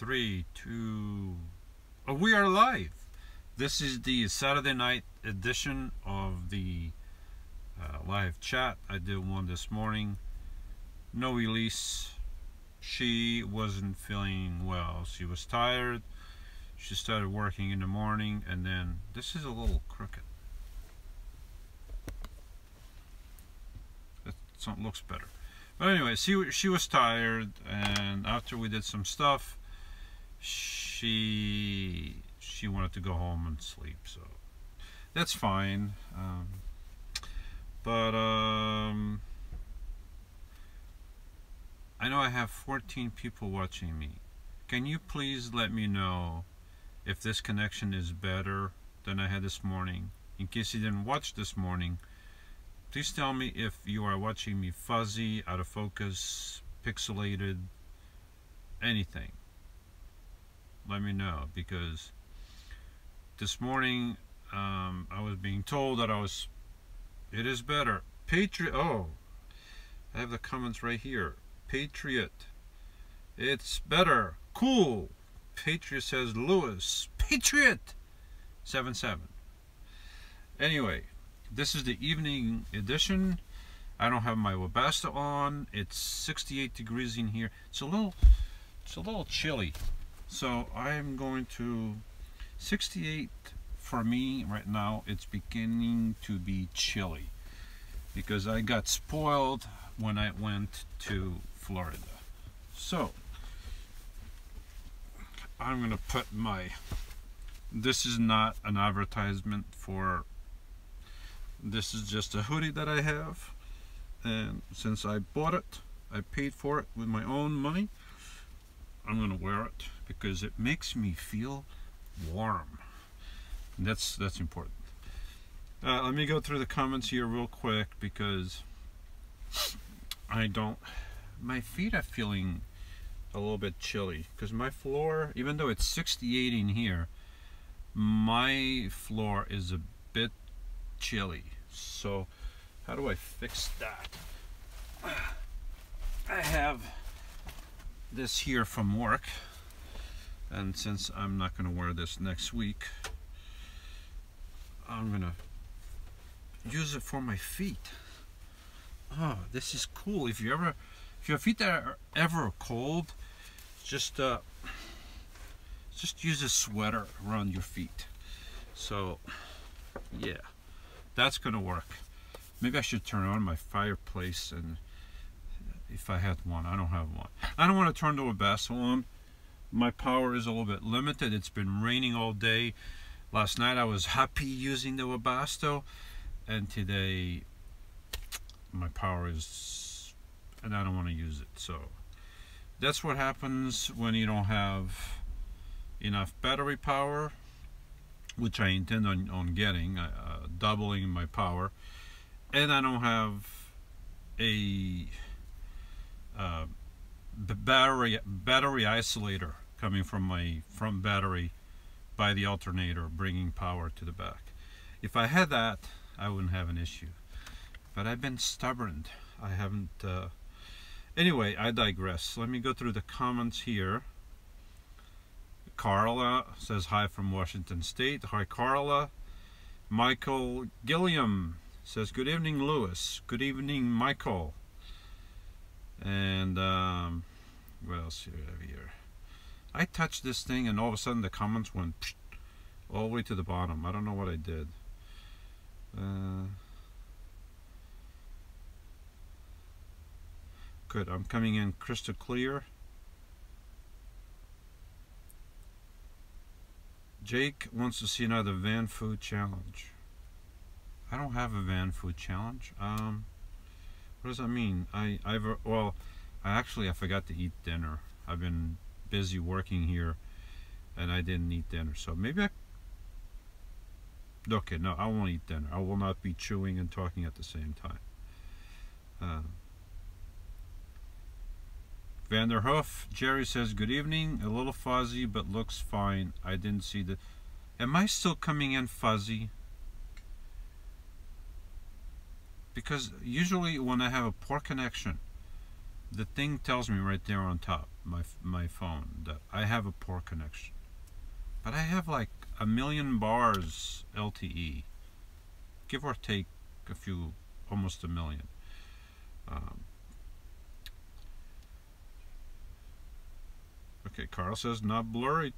3, 2. Oh, we are live. This is the Saturday night edition of the live chat. I did one this morning. No Elise. She wasn't feeling well. She was tired. She started working in the morning, and then this is a little crooked. It looks better. But anyway, she was tired, and after we did some stuff, she wanted to go home and sleep. So that's fine. But I know I have 14 people watching me. Can you please let me know if this connection is better than I had this morning? In case you didn't watch this morning, please tell me if you are watching me fuzzy, out of focus, pixelated, anything. Let me know, because this morning I was being told that it is better. Patriot, oh, I have the comments right here. Patriot, it's better. Cool. Patriot says Lewis. Patriot 77. Anyway, this is the evening edition. I don't have my Webasto on. It's 68 degrees in here. It's a little chilly. So I'm going to 68 for me right now. It's beginning to be chilly because I got spoiled when I went to Florida. So I'm gonna put this is not an advertisement for, this is just a hoodie that I have, and since I bought it, I paid for it with my own money, I'm gonna wear it because it makes me feel warm. And that's important. Let me go through the comments here real quick because my feet are feeling a little bit chilly because my floor, even though it's 68 in here, my floor is a bit chilly. So how do I fix that? I have this here from work, and since I'm not going to wear this next week, I'm going to use it for my feet. Oh, this is cool. If your feet are ever cold, just use a sweater around your feet. So yeah, that's gonna work. Maybe I should turn on my fireplace, and if I had one. I don't have one. I don't want to turn the Webasto on. My power is a little bit limited. It's been raining all day. Last night I was happy using the Webasto, and today my power is, and I don't want to use it. So that's what happens when you don't have enough battery power, which I intend on getting, doubling my power, and I don't have a battery isolator coming from my front battery by the alternator, bringing power to the back. If I had that, I wouldn't have an issue. But I've been stubborn. I haven't. Anyway, I digress. Let me go through the comments here. Carla says hi from Washington State. Hi, Carla. Michael Gilliam says good evening, Lewis. Good evening, Michael. And what else do we have here? I touched this thing, and all of a sudden the comments went all the way to the bottom. I don't know what I did. Good, I'm coming in crystal clear. Jake wants to see another van food challenge. I don't have a van food challenge. What does that mean? I forgot to eat dinner. I've been busy working here, and I didn't eat dinner. So maybe okay, no, I won't eat dinner. I will not be chewing and talking at the same time. Vanderhoof, Jerry says good evening. A little fuzzy, but looks fine. I didn't see the. Am I still coming in fuzzy? Because usually when I have a poor connection, the thing tells me right there on top. my phone that I have a poor connection, but I have like 1,000,000 bars LTE, give or take a few, almost 1,000,000. Um, okay, Carl says not blurry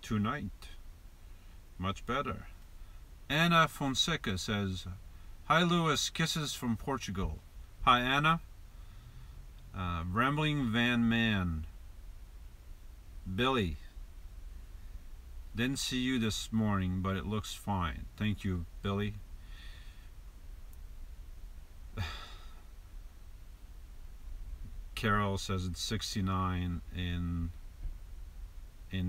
tonight, much better. Anna Fonseca says, "Hi Lewis, kisses from Portugal." Hi Anna. Rambling Van Man. Billy. Didn't see you this morning, but it looks fine. Thank you, Billy. Carol says it's 69 in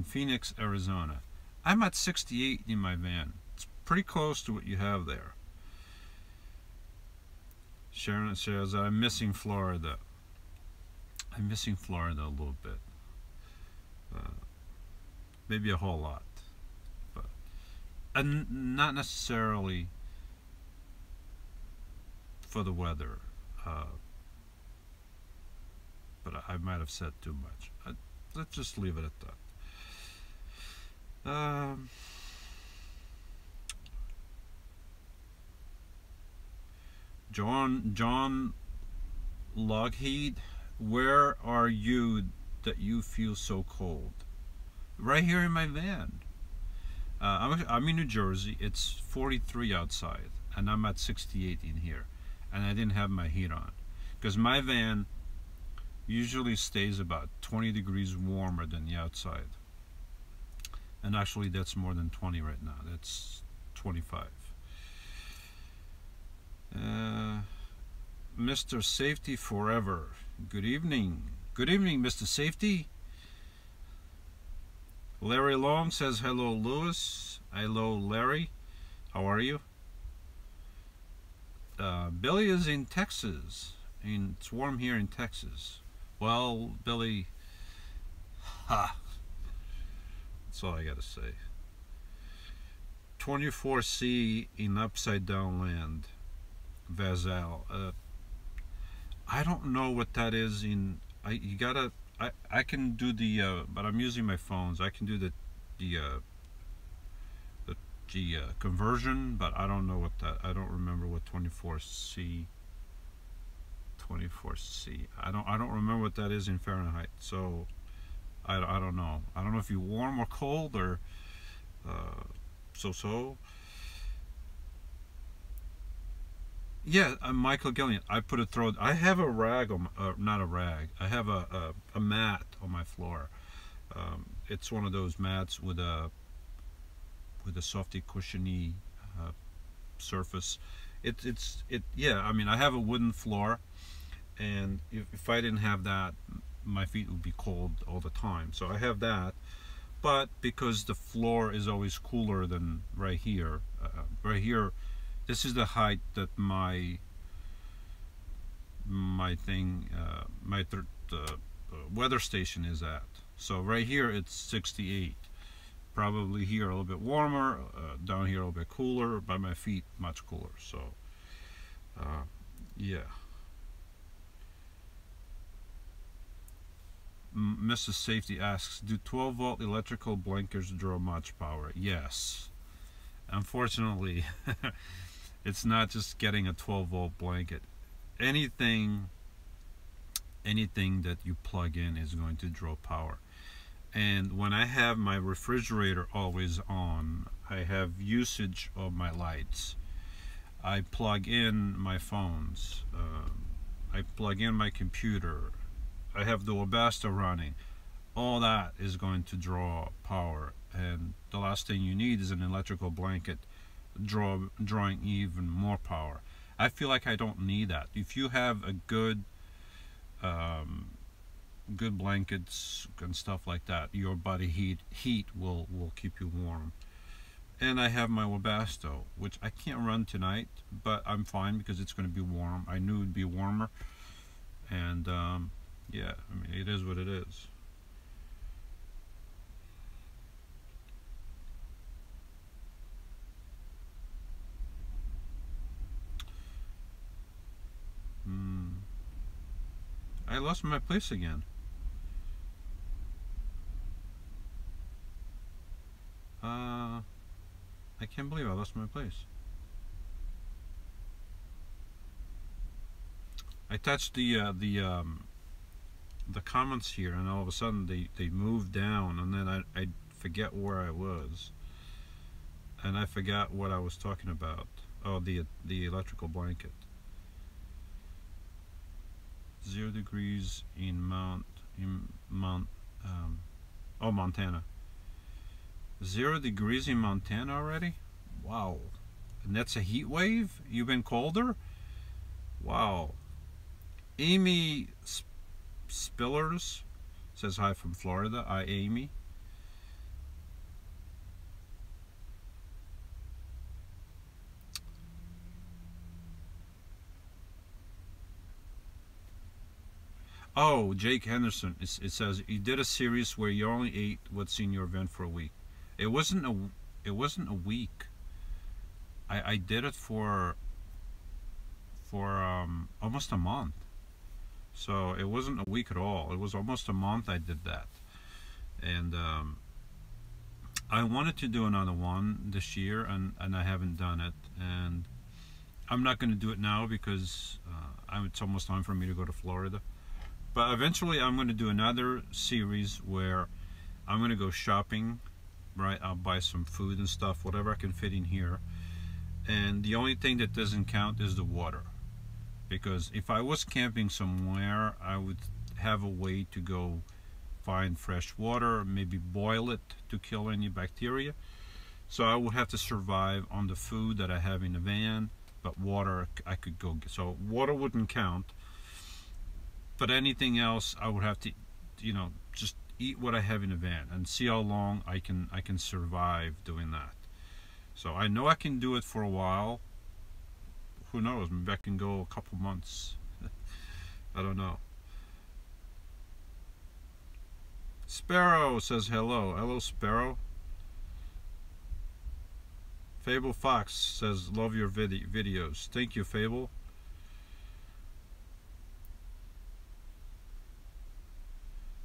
Phoenix, Arizona. I'm at 68 in my van. It's pretty close to what you have there. Sharon says, I'm missing Florida. I'm missing Florida a little bit. Maybe a whole lot. But not necessarily for the weather. But I might have said too much. Let's just leave it at that. John Lockheed, where are you that you feel so cold? Right here in my van. I'm in New Jersey. It's 43 outside, and I'm at 68 in here, and I didn't have my heat on because my van usually stays about 20 degrees warmer than the outside, and actually that's more than 20 right now. That's 25. Mr. Safety Forever, good evening. Good evening, Mr. Safety. Larry Long says hello Lewis. Hello Larry, how are you? Billy is in Texas, and it's warm here in Texas. Well, Billy, that's all I gotta say. 24C in Upside Down Land, Vazal. I don't know what that is in. I can do the but I'm using my phones. I can do the conversion, but I don't know what that. I don't remember what 24C. I don't remember what that is in Fahrenheit. So I don't know. I don't know if you're warm or cold or so. Yeah, Michael Gillian. I put a throw. I have a rag on, not a rag. I have a mat on my floor. It's one of those mats with a softy, cushiony surface. Yeah. I mean, I have a wooden floor, and if I didn't have that, my feet would be cold all the time. So I have that, but because the floor is always cooler than right here, this is the height that my weather station is at. So right here it's 68. Probably here a little bit warmer, down here a little bit cooler, by my feet much cooler. So yeah. Mrs. Safety asks, do 12-volt electrical blankets draw much power? Yes. Unfortunately, it's not just getting a 12-volt blanket. Anything that you plug in is going to draw power. And when I have my refrigerator always on, I have usage of my lights. I plug in my phones. I plug in my computer. I have the Webasto running. All that is going to draw power. And the last thing you need is an electrical blanket drawing even more power. I feel like I don't need that. If you have a good blankets and stuff like that, your body heat will keep you warm. And I have my Webasto, which I can't run tonight, but I'm fine because it's going to be warm. I knew it'd be warmer, and yeah, I mean, it is what it is. I lost my place again. I can't believe I lost my place. I touched the comments here, and all of a sudden they moved down, and then I forget where I was, and I forgot what I was talking about. Oh, the electrical blanket. 0 degrees in Montana. 0 degrees in Montana already? Wow. And that's a heat wave? You've been colder? Wow. Amy Spillers says hi from Florida. Hi, Amy. Oh, Jake Henderson. It says you did a series where you only ate what's in your event for a week. It wasn't a week. I did it for almost a month. So it wasn't a week at all. It was almost a month I did that. And I wanted to do another one this year, and I haven't done it. And I'm not going to do it now because it's almost time for me to go to Florida. But eventually I'm going to do another series where I'm going to go shopping, right? I'll buy some food and stuff, whatever I can fit in here. And the only thing that doesn't count is the water. Because if I was camping somewhere, I would have a way to go find fresh water, maybe boil it to kill any bacteria. So I would have to survive on the food that I have in the van, but water I could go get. So water wouldn't count. But anything else, I would have to, just eat what I have in the van and see how long I can survive doing that. So I know I can do it for a while. Who knows? Maybe I can go a couple months. I don't know. Sparrow says hello. Hello, Sparrow. Fable Fox says love your videos. Thank you, Fable.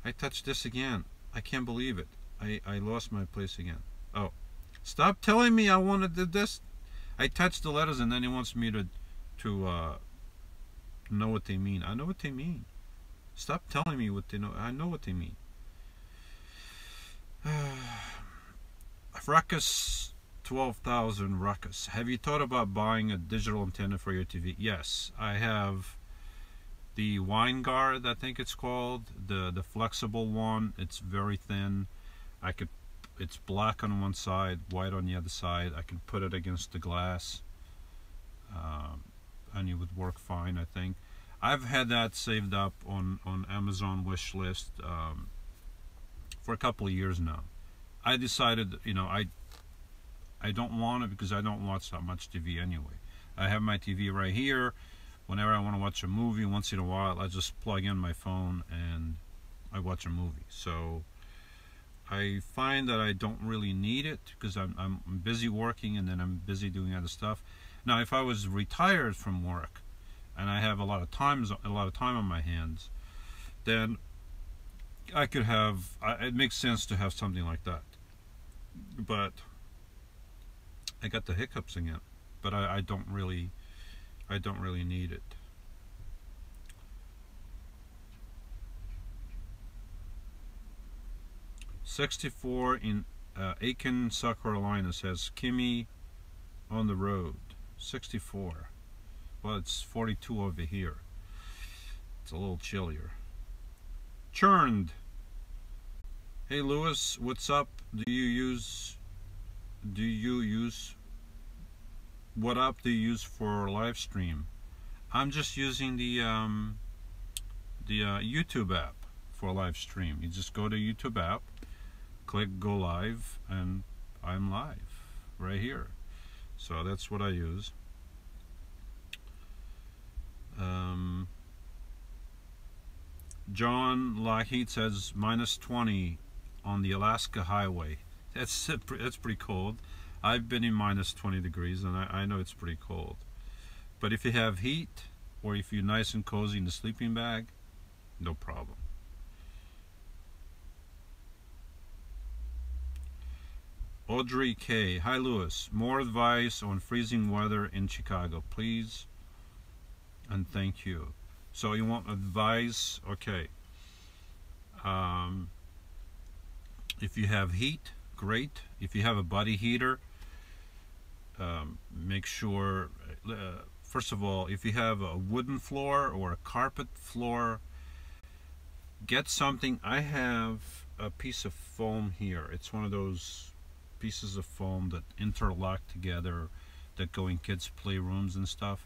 I touched this again. I can't believe it. I lost my place again. Oh, stop telling me I wanted to do this. I touched the letters and then he wants me to know what they mean. I know what they mean. Stop telling me what they know. I know what they mean. Ruckus 12,000 Ruckus. Have you thought about buying a digital antenna for your TV? Yes, I have. The Winegard, I think it's called, the flexible one. It's very thin. It's black on one side, white on the other side. I can put it against the glass, and it would work fine, I think. I've had that saved up on Amazon wish list for a couple of years now. I decided, I don't want it because I don't watch that much TV anyway. I have my TV right here. Whenever I want to watch a movie, once in a while, I just plug in my phone and I watch a movie. So I find that I don't really need it because I'm busy working and then I'm busy doing other stuff. Now, if I was retired from work and I have a lot of time on my hands, then I could have. It makes sense to have something like that. But I got the hiccups again. But I don't really need it. '64 in Aiken, South Carolina says Kimmy on the road. 64. Well, it's 42 over here. It's a little chillier. Churned. Hey Lewis, what's up? What app do you use for live stream? I'm just using the YouTube app for live stream. You just go to YouTube app, click go live, and I'm live right here. So that's what I use. John Lockheed says -20 on the Alaska highway. That's pretty cold. I've been in -20 degrees and I know it's pretty cold. But if you have heat or if you're nice and cozy in the sleeping bag, no problem. Audrey K. Hi, Lewis. More advice on freezing weather in Chicago, please, and thank you. So you want advice? Okay. Um, if you have heat, great. If you have a body heater, make sure, first of all, if you have a wooden floor or a carpet floor, get something. I have a piece of foam here. It's one of those pieces of foam that interlock together that go in kids' playrooms and stuff.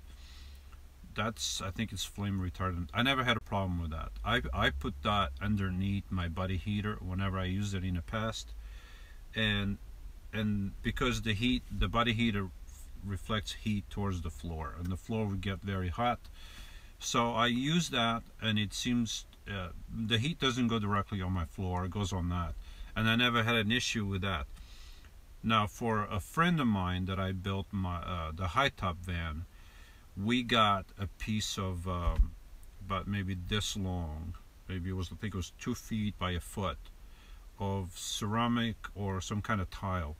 That's, I think it's flame retardant. I never had a problem with that. I put that underneath my body heater whenever I used it in the past, and because the body heater reflects heat towards the floor, and the floor would get very hot. So I use that, and it seems the heat doesn't go directly on my floor; it goes on that, and I never had an issue with that. Now, for a friend of mine that I built my the high top van, we got a piece of about maybe this long, maybe it was, I think it was 2 feet by a foot, of ceramic or some kind of tile,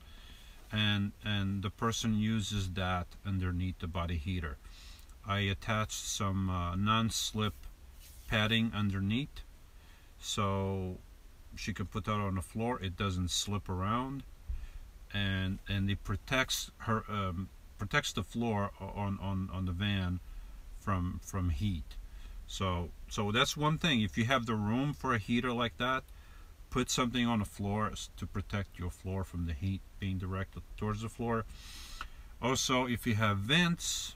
and the person uses that underneath the body heater. I attached some non-slip padding underneath, so she can put that on the floor. It doesn't slip around, and it protects her, protects the floor on the van from heat. So that's one thing. If you have the room for a heater like that, put something on the floor to protect your floor from the heat being directed towards the floor. Also, if you have vents,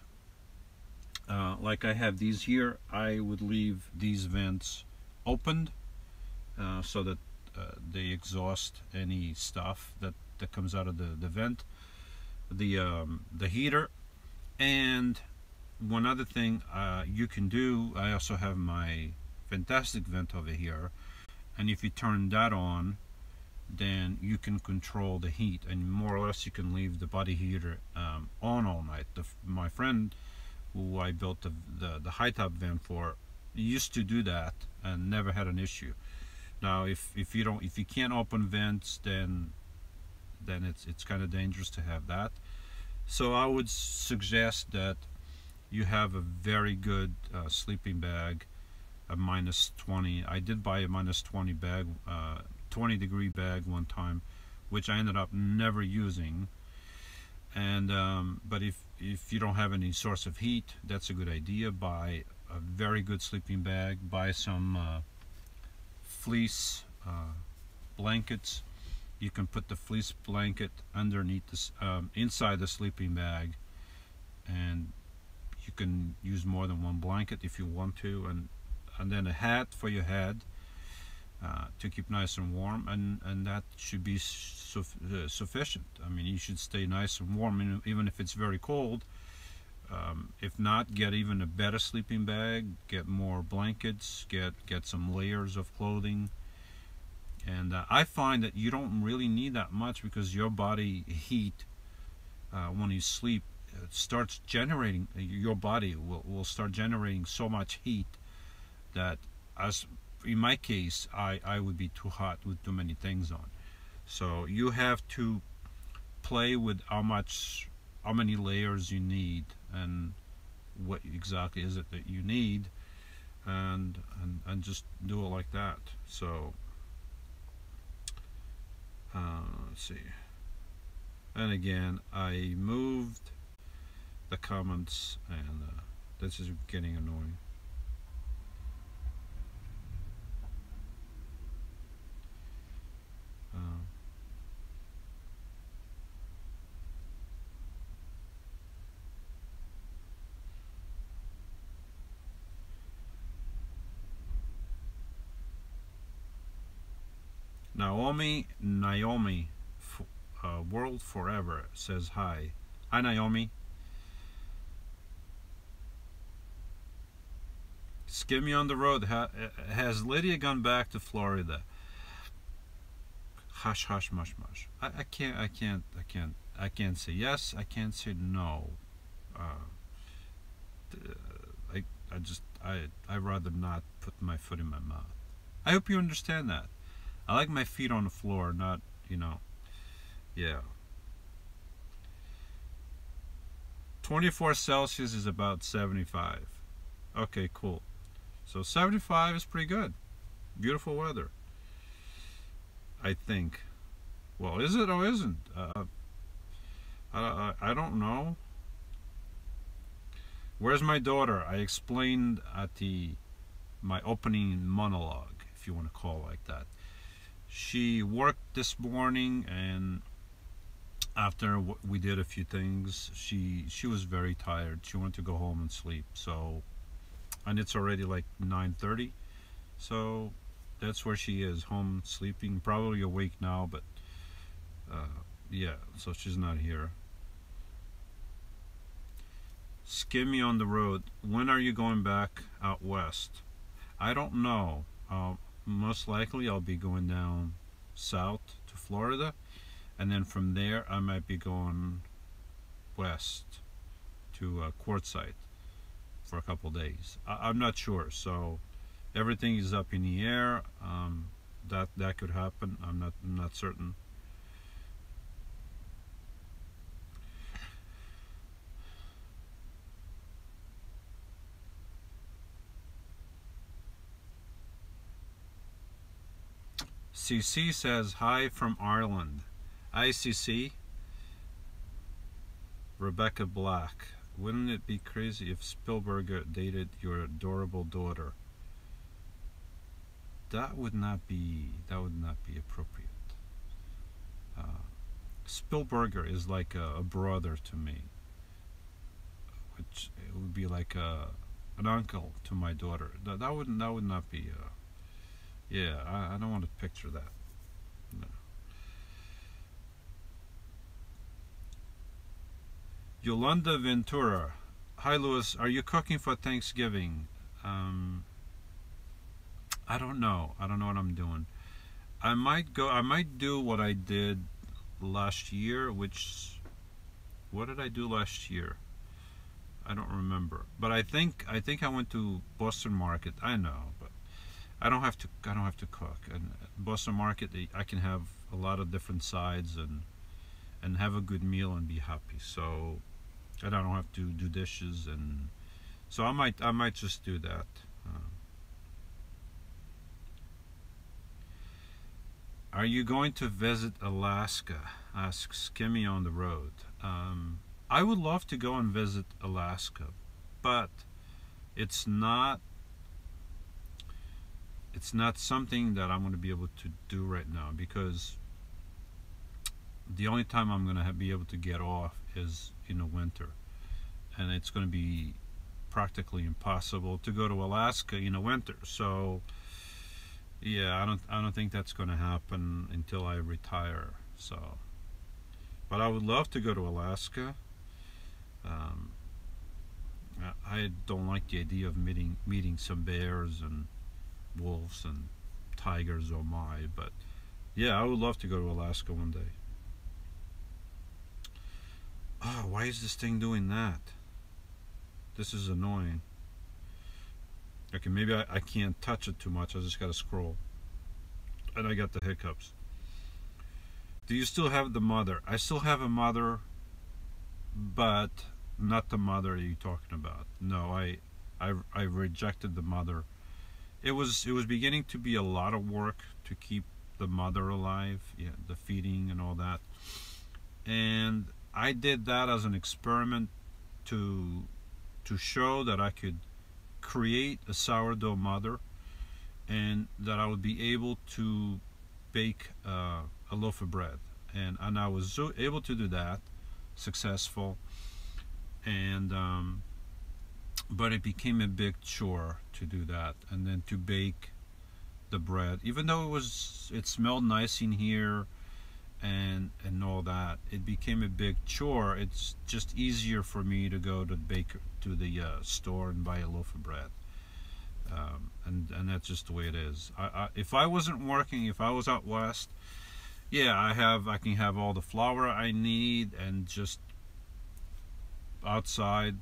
like I have these here, I would leave these vents opened so that they exhaust any stuff that comes out of the vent, the heater. And one other thing you can do, I also have my fantastic vent over here, and if you turn that on, then you can control the heat, and more or less you can leave the body heater on all night. My friend who I built the high top van for used to do that and never had an issue. Now if you can't open vents, then it's kind of dangerous to have that. So I would suggest that you have a very good sleeping bag, a -20. I did buy a -20 bag, 20-degree bag one time, which I ended up never using. And but if you don't have any source of heat, that's a good idea. Buy a very good sleeping bag. Buy some fleece blankets. You can put the fleece blanket underneath this, inside the sleeping bag, and you can use more than one blanket if you want to, and then a hat for your head to keep nice and warm, and that should be sufficient. I mean, you should stay nice and warm even if it's very cold. If not, get even a better sleeping bag, get more blankets, get some layers of clothing. And I find that you don't really need that much, because your body heat, when you sleep, starts generating, your body will start generating so much heat that, as in my case, I would be too hot with too many things on. So you have to play with how many layers you need, and what exactly is it that you need, and just do it like that. So let's see. And again, I moved the comments, and this is getting annoying. Naomi, World Forever says hi. Hi, Naomi. Skip me on the road. Has Lydia gone back to Florida? Hush, hush, mush, mush. I can't say yes. I can't say no. I'd rather not put my foot in my mouth. I hope you understand that. I like my feet on the floor, not, Yeah. 24 Celsius is about 75. Okay, cool. So 75 is pretty good. Beautiful weather, I think. Well, is it or isn't? I don't know. Where's my daughter? I explained at my opening monologue, if you want to call it like that. She worked this morning, and after we did a few things, she was very tired. She wanted to go home and sleep. So, and it's already like 9:30. So that's where she is, home sleeping. Probably awake now, but yeah. So she's not here. Skimmy on the road. When are you going back out west? I don't know. Most likely I'll be going down south to Florida, and then from there I might be going west to Quartzsite for a couple days. I'm not sure, so everything is up in the air. That could happen. I'm not certain. CC says hi from Ireland. Hi CC. Rebecca Black. Wouldn't it be crazy if Spielberg dated your adorable daughter? That would not be appropriate. Spielberger is like a brother to me, which it would be like an uncle to my daughter. That would not be. Yeah, I don't want to picture that. No. Yolanda Ventura. Hi, Louis. Are you cooking for Thanksgiving? I don't know. I don't know what I'm doing. I might do what I did last year, what did I do last year? I don't remember. But I think I went to Boston Market. I know, but I don't have to cook. And Boston Market, I can have a lot of different sides and have a good meal and be happy. So I don't have to do dishes, and so I might just do that. Are you going to visit Alaska? Asks Kimmy on the road. I would love to go and visit Alaska, but it's not something that I'm going to be able to do right now, because the only time I'm going to be able to get off is in the winter, and it's going to be practically impossible to go to Alaska in the winter. So yeah, I don't think that's going to happen until I retire. So, but I would love to go to Alaska. I don't like the idea of meeting some bears and wolves and tigers, oh my, but yeah, I would love to go to Alaska one day. Oh, why is this thing doing that? This is annoying. Okay, maybe I can't touch it too much. I just gotta scroll. And I got the hiccups. Do you still have the mother? I still have a mother, but not the mother you're talking about. No, I rejected the mother. It was beginning to be a lot of work to keep the mother alive, yeah, the feeding and all that. And I did that as an experiment to show that I could create a sourdough mother, and that I would be able to bake a loaf of bread, and I was able to do that, successful, and but it became a big chore to do that, and then to bake the bread, even though it smelled nice in here and all that, it became a big chore. It's just easier for me to go to the store and buy a loaf of bread, and that's just the way it is. If I wasn't working, if I was out west, yeah, I can have all the flour I need and just outside,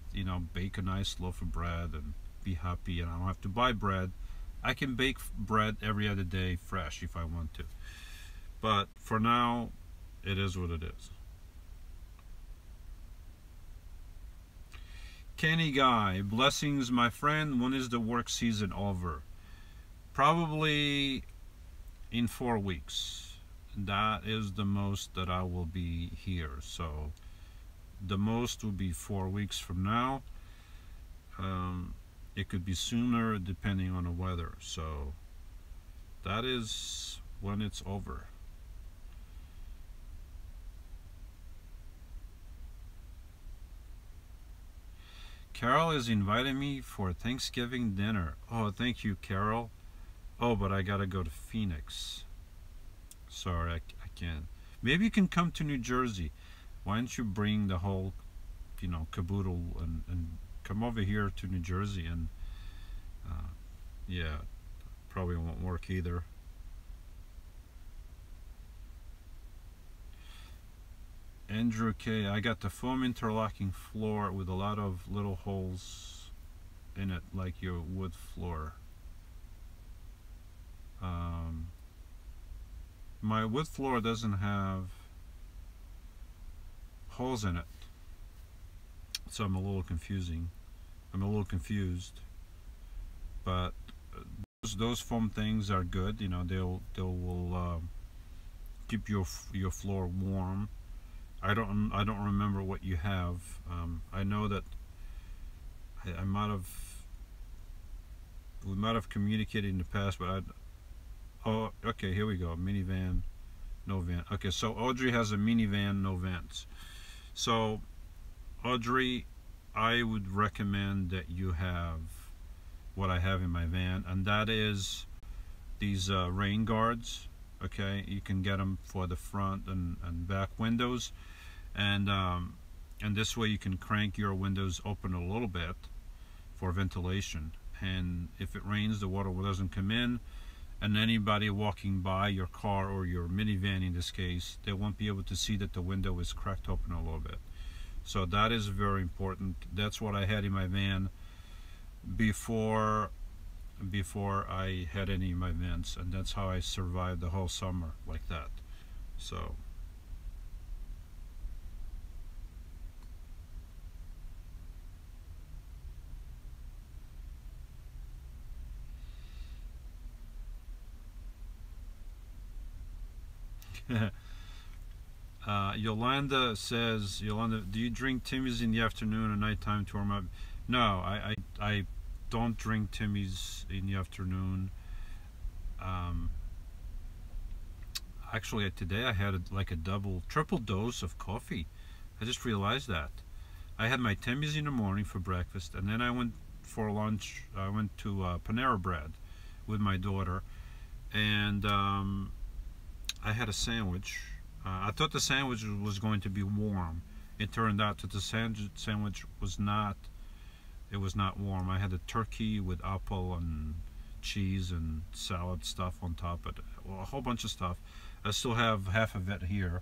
bake a nice loaf of bread and be happy, and I don't have to buy bread. I can bake bread every other day fresh if I want to. But for now, It is what it is. Kenny Guy, blessings, my friend. When is the work season over? Probably in 4 weeks. That is the most that I will be here. So the most will be 4 weeks from now. It could be sooner depending on the weather. So that is when it's over. Carol is inviting me for Thanksgiving dinner. Oh, thank you, Carol. Oh, but I gotta go to Phoenix. Sorry, I can't. Maybe you can come to New Jersey. Why don't you bring the whole, caboodle and come over here to New Jersey? And yeah, probably won't work either. Andrew K. I got the foam interlocking floor with a lot of little holes in it, like your wood floor. My wood floor doesn't have holes in it, so I'm a little confused. But those foam things are good. They'll keep your floor warm. I don't remember what you have. I know that we might have communicated in the past, but oh, okay, here we go. Minivan, no van. Okay, so Audrey has a minivan, no vents. So Audrey, I would recommend that you have what I have in my van, and that is these rain guards. Okay, you can get them for the front and back windows, and this way you can crank your windows open a little bit for ventilation, and if it rains the water doesn't come in, and anybody walking by your car or your minivan in this case, they won't be able to see that the window is cracked open a little bit. So that is very important. That's what I had in my van before I had any of my vents, and that's how I survived the whole summer like that. So Yolanda says, do you drink Timmy's in the afternoon or nighttime to warm up? No, I don't drink Timmy's in the afternoon. Actually, today I had like a triple dose of coffee. I just realized that. I had my Timmy's in the morning for breakfast, and then I went for lunch. I went to Panera Bread with my daughter, and I had a sandwich. I thought the sandwich was going to be warm. It turned out that the sandwich was not. It was not warm. I had a turkey with apple and cheese and salad stuff on top of it. Well, a whole bunch of stuff. I still have half of it here,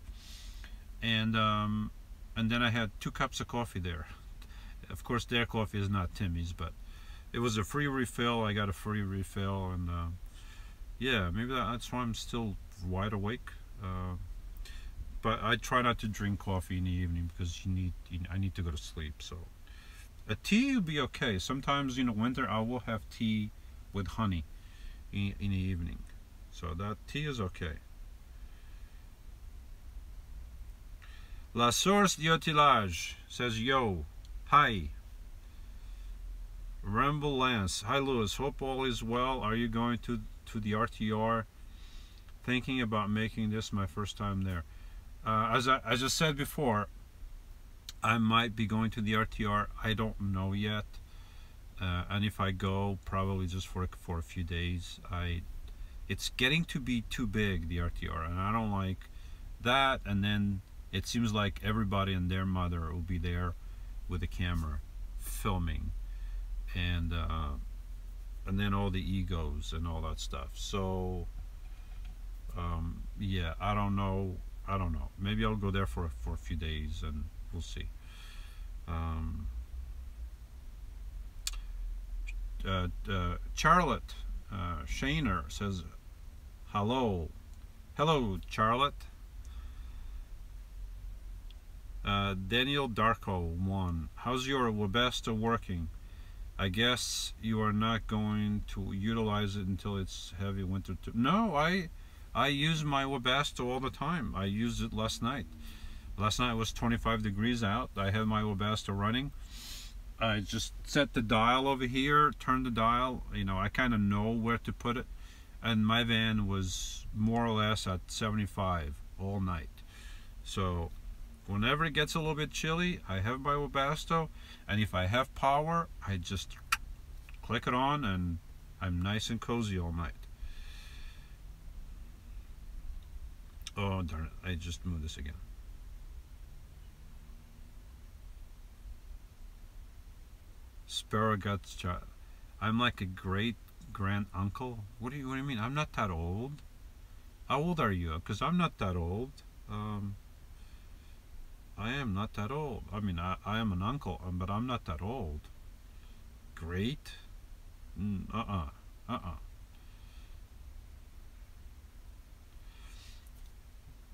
and then I had 2 cups of coffee there. Of course, their coffee is not Timmy's, but it was a free refill. I got a free refill, and yeah, maybe that's why I'm still wide awake. But I try not to drink coffee in the evening because I need to go to sleep. So a tea will be okay. Sometimes in the winter I will have tea with honey in the evening. So that tea is okay. La Source d'Otilage says, yo, hi. Ramble Lance, hi Louis, hope all is well. Are you going to the RTR? Thinking about making this my first time there. As I said before, I might be going to the RTR. I don't know yet. And if I go, probably just for a few days. It's getting to be too big, the RTR, and I don't like that. And then it seems like everybody and their mother will be there with a camera filming, and then all the egos and all that stuff. So yeah, I don't know. Maybe I'll go there for a few days, and we'll see. Charlotte Shaner says, hello, Charlotte. Daniel Darko 1. How's your Webasto working? I guess you are not going to utilize it until it's heavy winter. No, I use my Webasto all the time. I used it last night. Last night it was 25 degrees out. I had my Webasto running. I just set the dial over here, turn the dial. You know, I kind of know where to put it. And my van was more or less at 75 all night. So whenever it gets a little bit chilly, I have my Webasto, and if I have power, I just click it on and I'm nice and cozy all night. Oh darn it, I just moved this again. Sparrow Guts child. I'm like a great grand uncle. What do you mean? I'm not that old. How old are you? Because I'm not that old. I am not that old. I mean, I am an uncle, but I'm not that old. Great?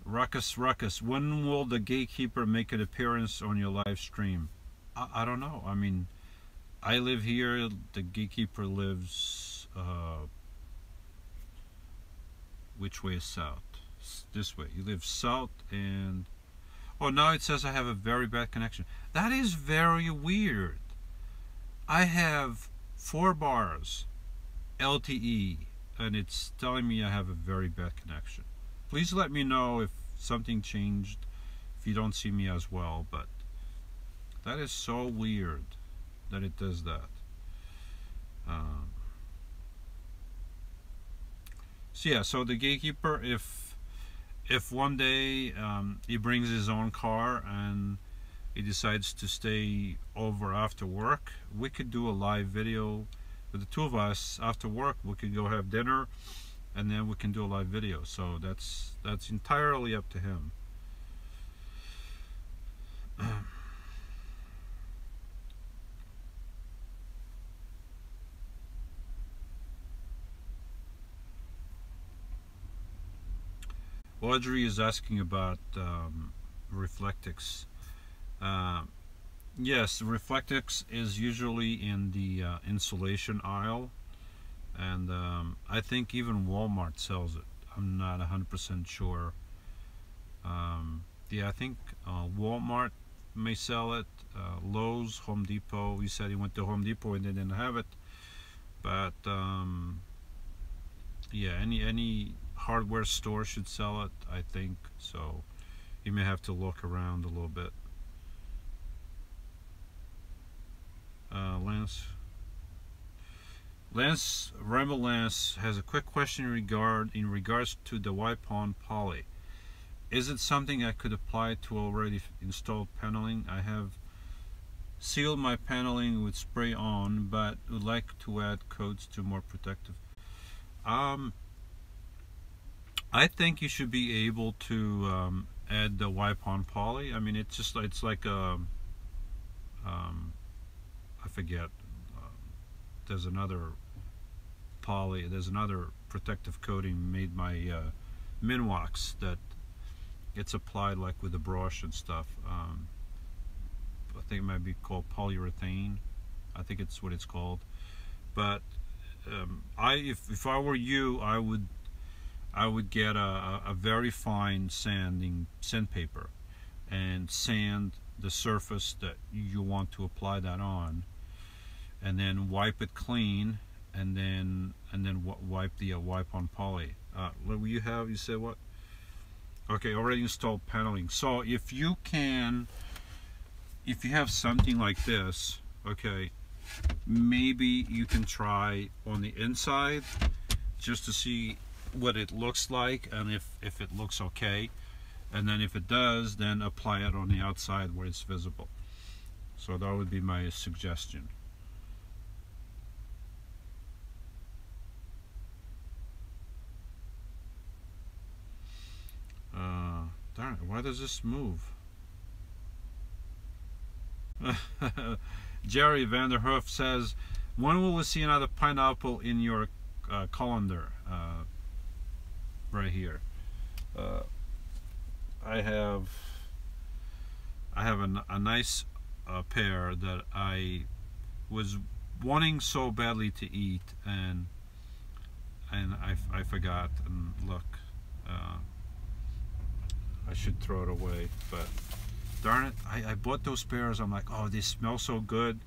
Ruckus, when will the gatekeeper make an appearance on your live stream? I don't know. I mean, I live here. The gatekeeper lives, which way is south? This way. You live south and... Oh, now it says I have a very bad connection. That is very weird. I have 4 bars LTE and it's telling me I have a very bad connection. Please let me know if something changed, if you don't see me as well, but that is so weird that it does that. So yeah, so the gatekeeper, if one day he brings his own car and he decides to stay over after work, we could do a live video with the 2 of us after work. We could go have dinner and then we can do a live video. So that's entirely up to him. Audrey is asking about Reflectix. Yes, Reflectix is usually in the insulation aisle, and I think even Walmart sells it. I'm not 100% sure. Yeah, I think Walmart may sell it. Lowe's, Home Depot. He said he went to Home Depot and they didn't have it. But yeah, any hardware store should sell it, I think. So you may have to look around a little bit. Ramble Lance has a quick question in regards to the wipe on poly. Is it something I could apply to already installed paneling? I have sealed my paneling with spray on, but would like to add coats to more protective. I think you should be able to add the wipe on poly. I mean, it's like a I forget. There's another poly. There's another protective coating made by Minwax that gets applied like with a brush and stuff. I think it might be called polyurethane. I think it's what it's called. But if I were you, I would get a very fine sandpaper and sand the surface that you want to apply that on, and then wipe it clean, and then wipe the wipe on poly. You said what? Okay, already installed paneling. So if you have something like this, okay, maybe you can try on the inside just to see what it looks like, and if it looks okay, and then if it does, then apply it on the outside where it's visible. So that would be my suggestion. Darn it, why does this move? Jerry Vanderhoof says, when will we see another pineapple in your colander? Right here. I I have a nice pear that I was wanting so badly to eat, and I forgot. And look, I should throw it away, but darn it, I bought those pears. I'm like, oh, they smell so good,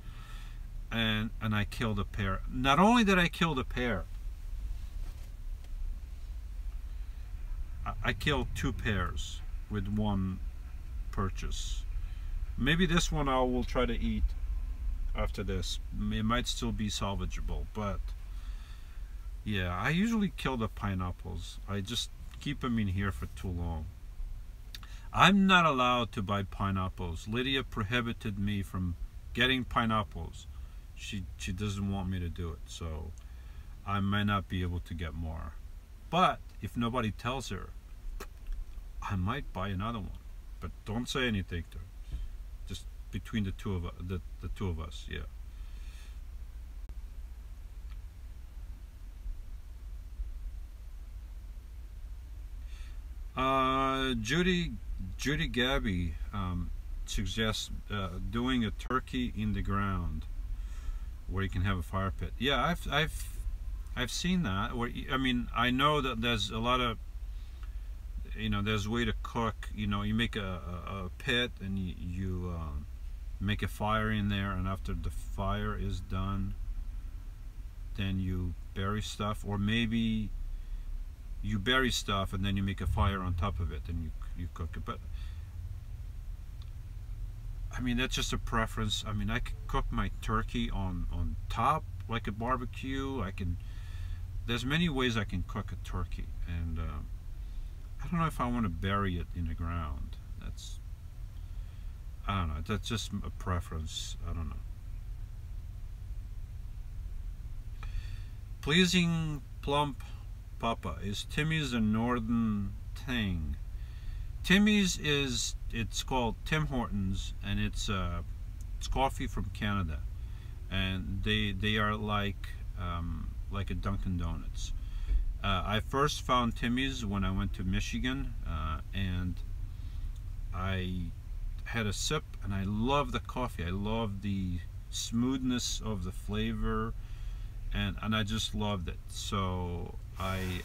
and I killed a pear. Not only did I kill the pear, I killed 2 pears with one purchase. Maybe this one I will try to eat after this. It might still be salvageable, but yeah, I usually kill the pineapples. I just keep them in here for too long. I'm not allowed to buy pineapples. Lydia prohibited me from getting pineapples. She doesn't want me to do it, so I might not be able to get more. But if nobody tells her, I might buy another one. But don't say anything to her. Just between the two of us, yeah. Judy Gabby suggests doing a turkey in the ground where you can have a fire pit. Yeah, I've seen that. I mean, I know that there's a lot of, there's a way to cook. You make a pit and you make a fire in there, and after the fire is done, then you bury stuff, or maybe you bury stuff and then you make a fire on top of it and you cook it. But I mean, that's just a preference. I mean, I could cook my turkey on top like a barbecue. There's many ways I can cook a turkey, and I don't know if I want to bury it in the ground. I don't know, that's just a preference. I don't know. Pleasing Plump Papa, is Timmy's a northern thing? Timmy's it's called Tim Hortons, and it's coffee from Canada, and they are like a Dunkin' Donuts. I first found Timmy's when I went to Michigan, and I had a sip, and I love the coffee. I love the smoothness of the flavor, and I just loved it. So I'm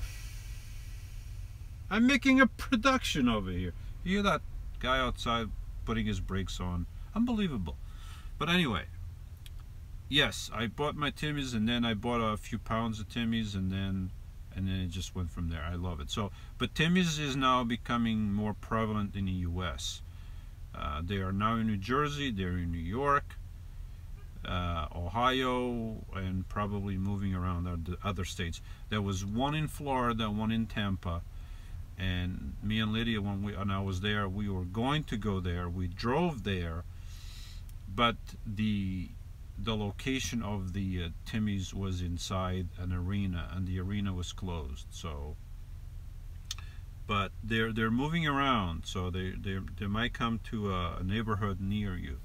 making a production over here. You hear that guy outside putting his brakes on? Unbelievable. But anyway, yes, I bought my Timmy's, and then I bought a few pounds of Timmy's, and then it just went from there. I love it. So, but Timmy's is now becoming more prevalent in the U.S. They are now in New Jersey, they're in New York, Ohio, and probably moving around other states. There was one in Florida, one in Tampa, and me and Lydia, when I was there, we were going to go there. We drove there, but the location of the Timmy's was inside an arena, and the arena was closed. So, but they're moving around, so they might come to a neighborhood near you.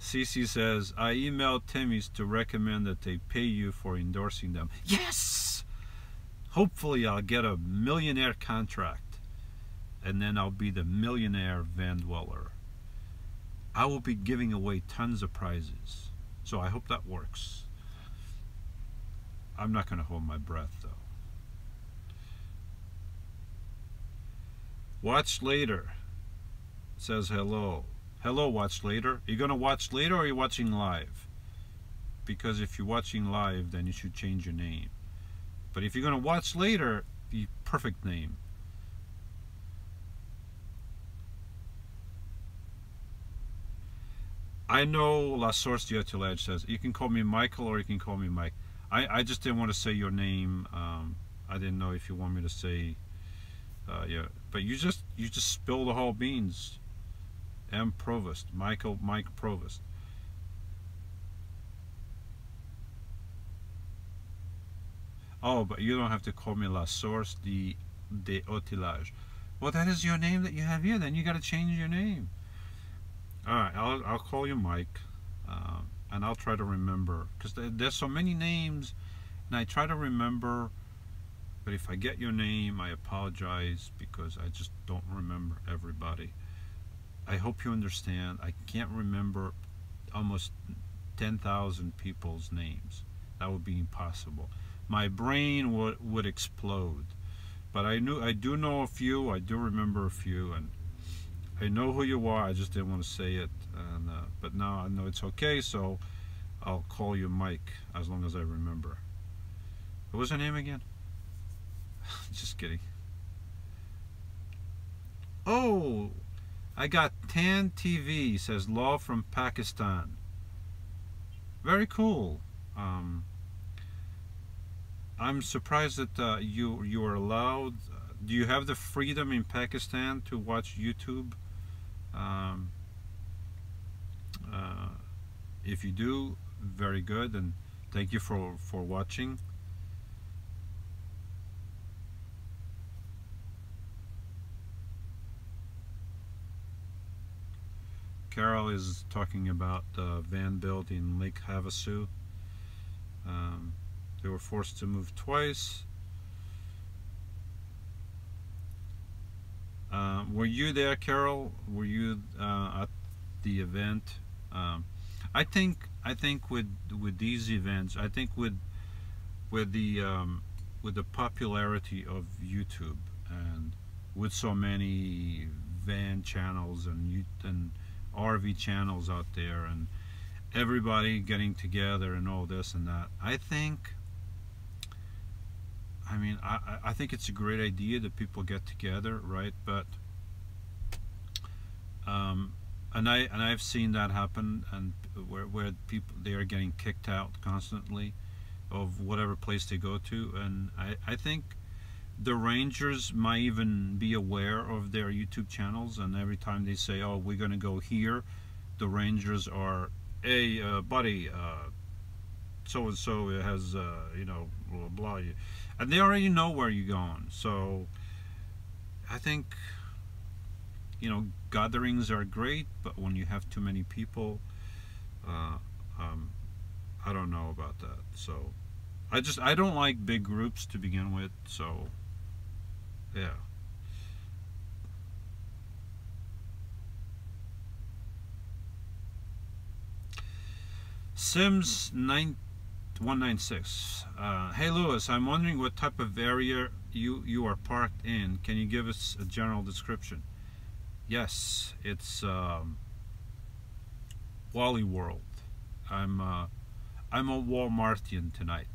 Cece says, I emailed Timmy's to recommend that they pay you for endorsing them. Yes! Hopefully I'll get a millionaire contract, and then I'll be the millionaire Van Dweller. I will be giving away tons of prizes, so I hope that works. I'm not going to hold my breath, though. Watch later. Says hello. Hello, watch later. Are you going to watch later, or are you watching live? Because if you're watching live, then you should change your name. But if you're going to watch later, the perfect name. I know La Source de Otilage says, you can call me Michael or you can call me Mike. I just didn't want to say your name. I didn't know if you want me to say, yeah. But you just spill the whole beans. M. Provost, Mike Provost. Oh, but you don't have to call me La Source de Otilage. Well, that is your name that you have here. Then you got to change your name. All right, I'll call you Mike, and I'll try to remember, because there's so many names, And I try to remember, but if I get your name, I apologize because I just don't remember everybody. I hope you understand. I can't remember almost 10,000 people's names. That would be impossible. My brain would explode. But I do know a few. I do remember a few, and I know who you are. I just didn't want to say it. And, but now I know it's okay, so I'll call you Mike as long as I remember. What was her name again? Just kidding. Oh, I got Tan TV, says Law from Pakistan. Very cool. I'm surprised that you are allowed. Do you have the freedom in Pakistan to watch YouTube? If you do, very good, and thank you for watching. Carol is talking about the van build in Lake Havasu. They were forced to move twice. Were you there, Carol? Were you at the event? I think with these events, I think with the popularity of YouTube and with so many van channels and RV channels out there and everybody getting together and all this and that, I think it's a great idea that people get together, right? But and I've seen that happen, and where people, they are getting kicked out constantly of whatever place they go to, and I think the Rangers might even be aware of their YouTube channels, and every time they say, oh, we're gonna go here, the Rangers are, hey buddy, so and so has you know, blah blah, and they already know where you're going. So I think, you know, gatherings are great, but when you have too many people, I don't know about that. So I don't like big groups to begin with. So yeah. Sims 196. Hey Lewis, I'm wondering what type of area you are parked in. Can you give us a general description? Yes, it's Wally World. I'm a Walmartian tonight.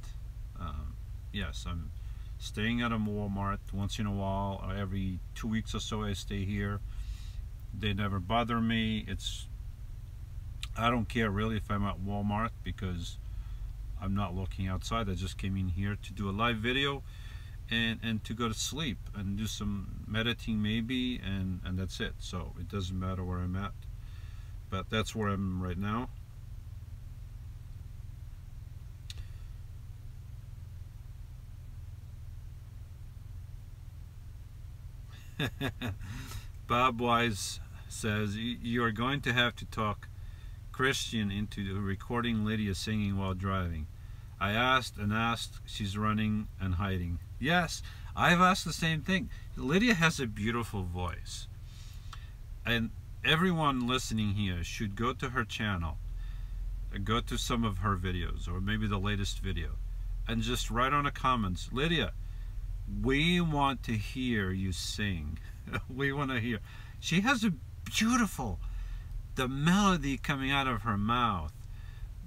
Yes, I'm staying at a Walmart once in a while. Every 2 weeks or so I stay here. They never bother me. I don't care really if I'm at Walmart because I'm not looking outside. I just came in here to do a live video and to go to sleep and do some meditating maybe, and that's it. So it doesn't matter where I'm at, but that's where I'm right now. Bob Wise says you are going to have to talk Christian into recording Lydia singing while driving. I asked and asked, she's running and hiding. Yes, I've asked the same thing. Lydia has a beautiful voice, and everyone listening here should go to her channel, go to some of her videos, or maybe the latest video, and just write on the comments, Lydia, we want to hear you sing. We want to hear. She has a beautiful, the melody coming out of her mouth,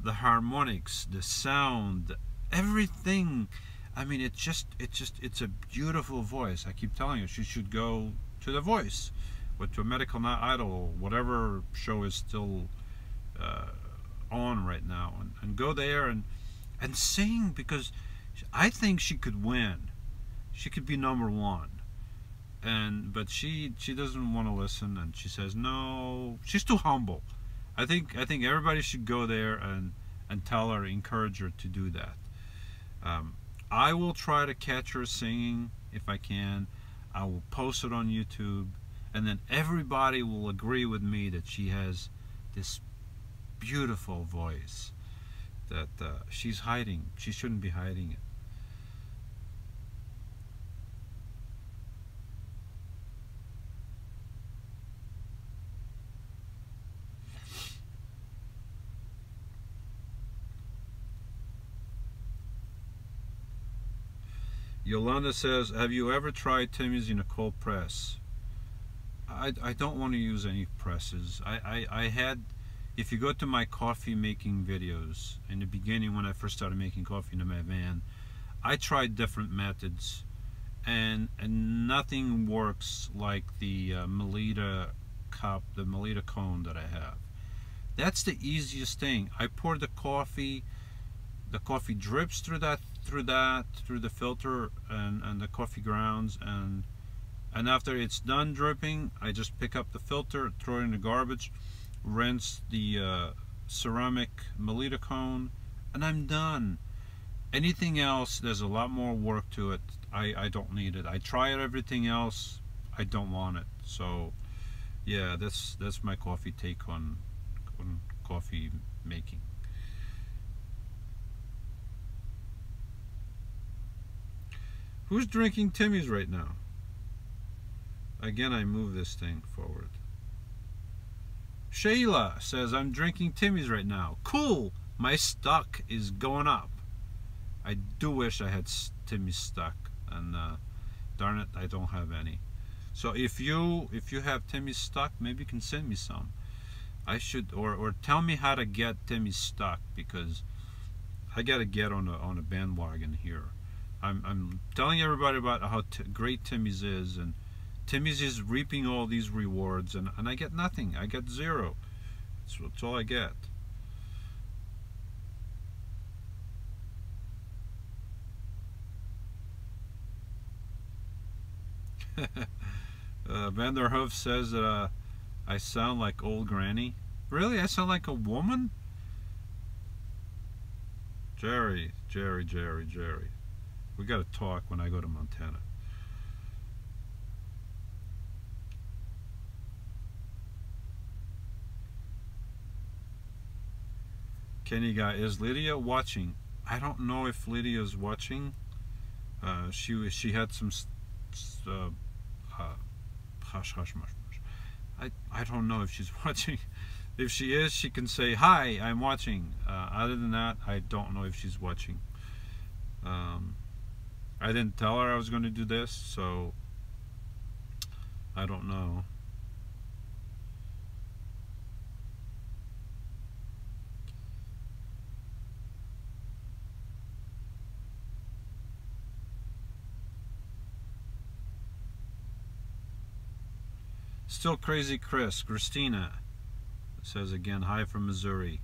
the harmonics, the sound, everything. I mean, it's a beautiful voice. I keep telling her she should go to The Voice, or to American Idol, whatever show is still on right now, and go there and sing, because I think she could win. She could be #1. But she doesn't want to listen, and she says no. She's too humble. I think everybody should go there and tell her, encourage her to do that. I will try to catch her singing if I can. I will post it on YouTube, and then everybody will agree with me that she has this beautiful voice that she's hiding. She shouldn't be hiding it. Yolanda says, have you ever tried Timmy's in a cold press? I don't want to use any presses. I had, if you go to my coffee making videos, in the beginning when I first started making coffee in my van, I tried different methods, and nothing works like the Melita cup, the Melita cone that I have. That's the easiest thing. I pour the coffee drips through the filter and the coffee grounds, and after it's done dripping, I just pick up the filter, throw it in the garbage, rinse the ceramic Melita cone, and I'm done. Anything else, there's a lot more work to it. I don't need it. I tried everything else. I don't want it. So yeah, that's my coffee take on coffee making. Who's drinking Timmy's right now? Again, I move this thing forward. Shayla says, I'm drinking Timmy's right now. Cool! My stock is going up. I do wish I had Timmy's stock, and darn it, I don't have any. So if you have Timmy's stock, maybe you can send me some. I should, or tell me how to get Timmy's stock, because I gotta get on a bandwagon here. I'm telling everybody about how great Timmy's is, and Timmy's is reaping all these rewards, and I get nothing. I get zero. That's all I get. Vanderhoof says that I sound like old granny. Really? I sound like a woman? Jerry. We gotta talk when I go to Montana. Kenny guy, is Lydia watching? I don't know if Lydia's watching. She had some hush. I don't know if she's watching. If she is, she can say, hi, I'm watching. Other than that, I don't know if she's watching. I didn't tell her I was going to do this, so I don't know. Still crazy Christina says again, hi from Missouri.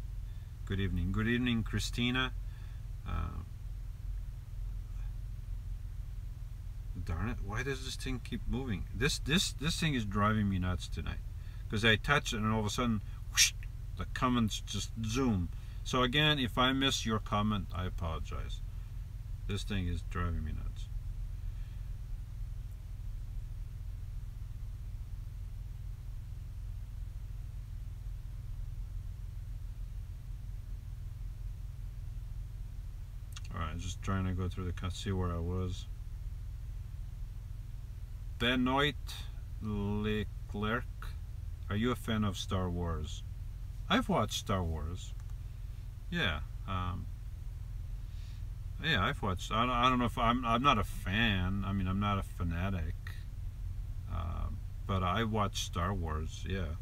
Good evening. Good evening, Christina. Darn it, why does this thing keep moving? This thing is driving me nuts tonight, because I touch it and all of a sudden whoosh, the comments just zoom. So again, if I miss your comment, I apologize. This thing is driving me nuts. Alright, just trying to go through the see where I was. Benoit Leclerc, are you a fan of Star Wars? I've watched Star Wars. Yeah, yeah, I've watched. I don't know if I'm not a fan. I mean, I'm not a fanatic. But I watched Star Wars. Yeah.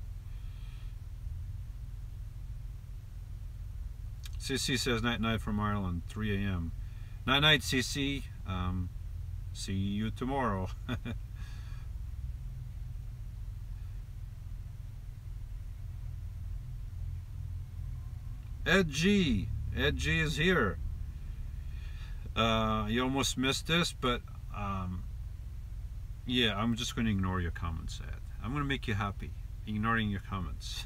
CC says night night from Ireland, 3 a.m. Night night, CC. See you tomorrow. Ed G is here. You almost missed this, but yeah, I'm just going to ignore your comments, Ed. I'm going to make you happy, ignoring your comments.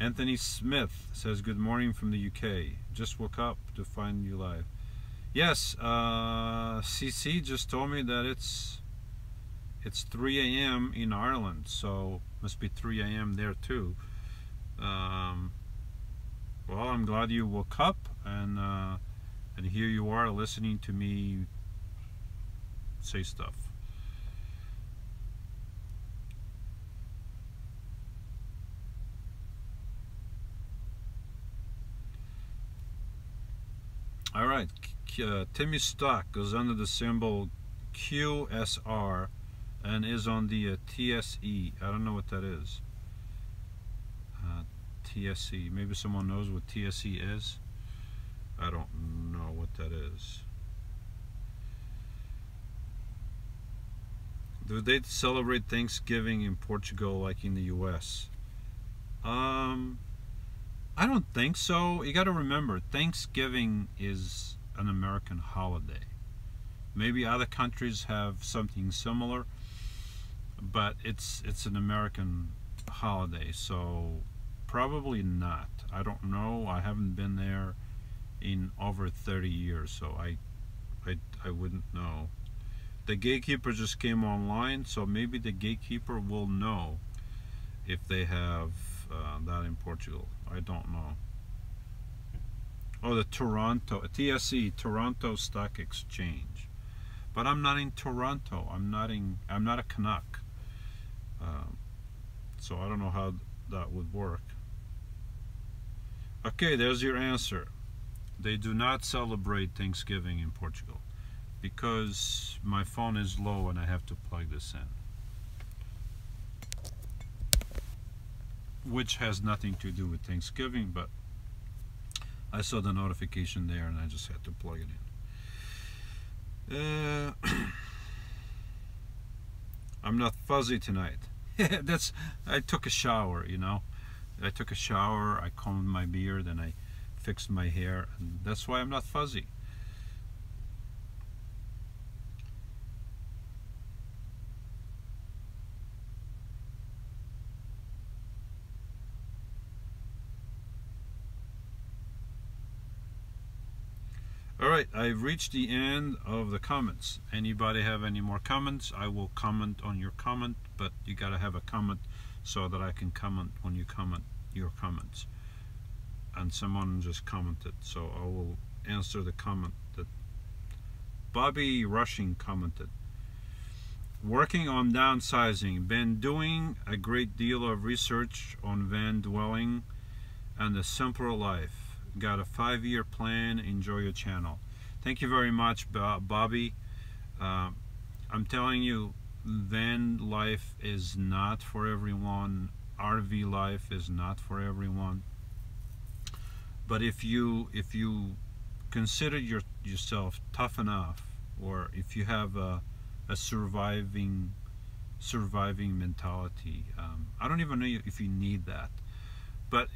Anthony Smith says, good morning from the UK. Just woke up to find you live. Yes, CC just told me that it's 3 a.m. in Ireland, so must be 3 a.m. there too. Well, I'm glad you woke up, and here you are listening to me say stuff. All right, Timmy Stock goes under the symbol QSR and is on the TSE. I don't know what that is. TSE. Maybe someone knows what TSE is. I don't know what that is. Do they celebrate Thanksgiving in Portugal like in the US? I don't think so. You got to remember, Thanksgiving is an American holiday. Maybe other countries have something similar, but it's an American holiday, so probably not. I don't know. I haven't been there in over 30 years, so I wouldn't know. The gatekeeper just came online, so maybe the gatekeeper will know if they have that in Portugal. I don't know. Oh, the Toronto TSE, Toronto Stock Exchange. But I'm not in Toronto. I'm not a Canuck. So I don't know how that would work. Okay, there's your answer. They do not celebrate Thanksgiving in Portugal because my phone is low and I have to plug this in, which has nothing to do with Thanksgiving, but I saw the notification there and I just had to plug it in. I'm not fuzzy tonight. I took a shower, you know. I took a shower, I combed my beard, and I fixed my hair, and that's why I'm not fuzzy. Alright, I've reached the end of the comments. Anybody have any more comments? I will comment on your comment, but you gotta have a comment so that I can comment when you comment your comments. And someone just commented, so I will answer the comment that Bobby Rushing commented. Working on downsizing. Been doing a great deal of research on van dwelling and the simpler life. Got a 5-year plan. Enjoy your channel. Thank you very much, Bobby. I'm telling you, van life is not for everyone. RV life is not for everyone. But if you consider yourself tough enough, or if you have a surviving mentality, I don't even know if you need that, but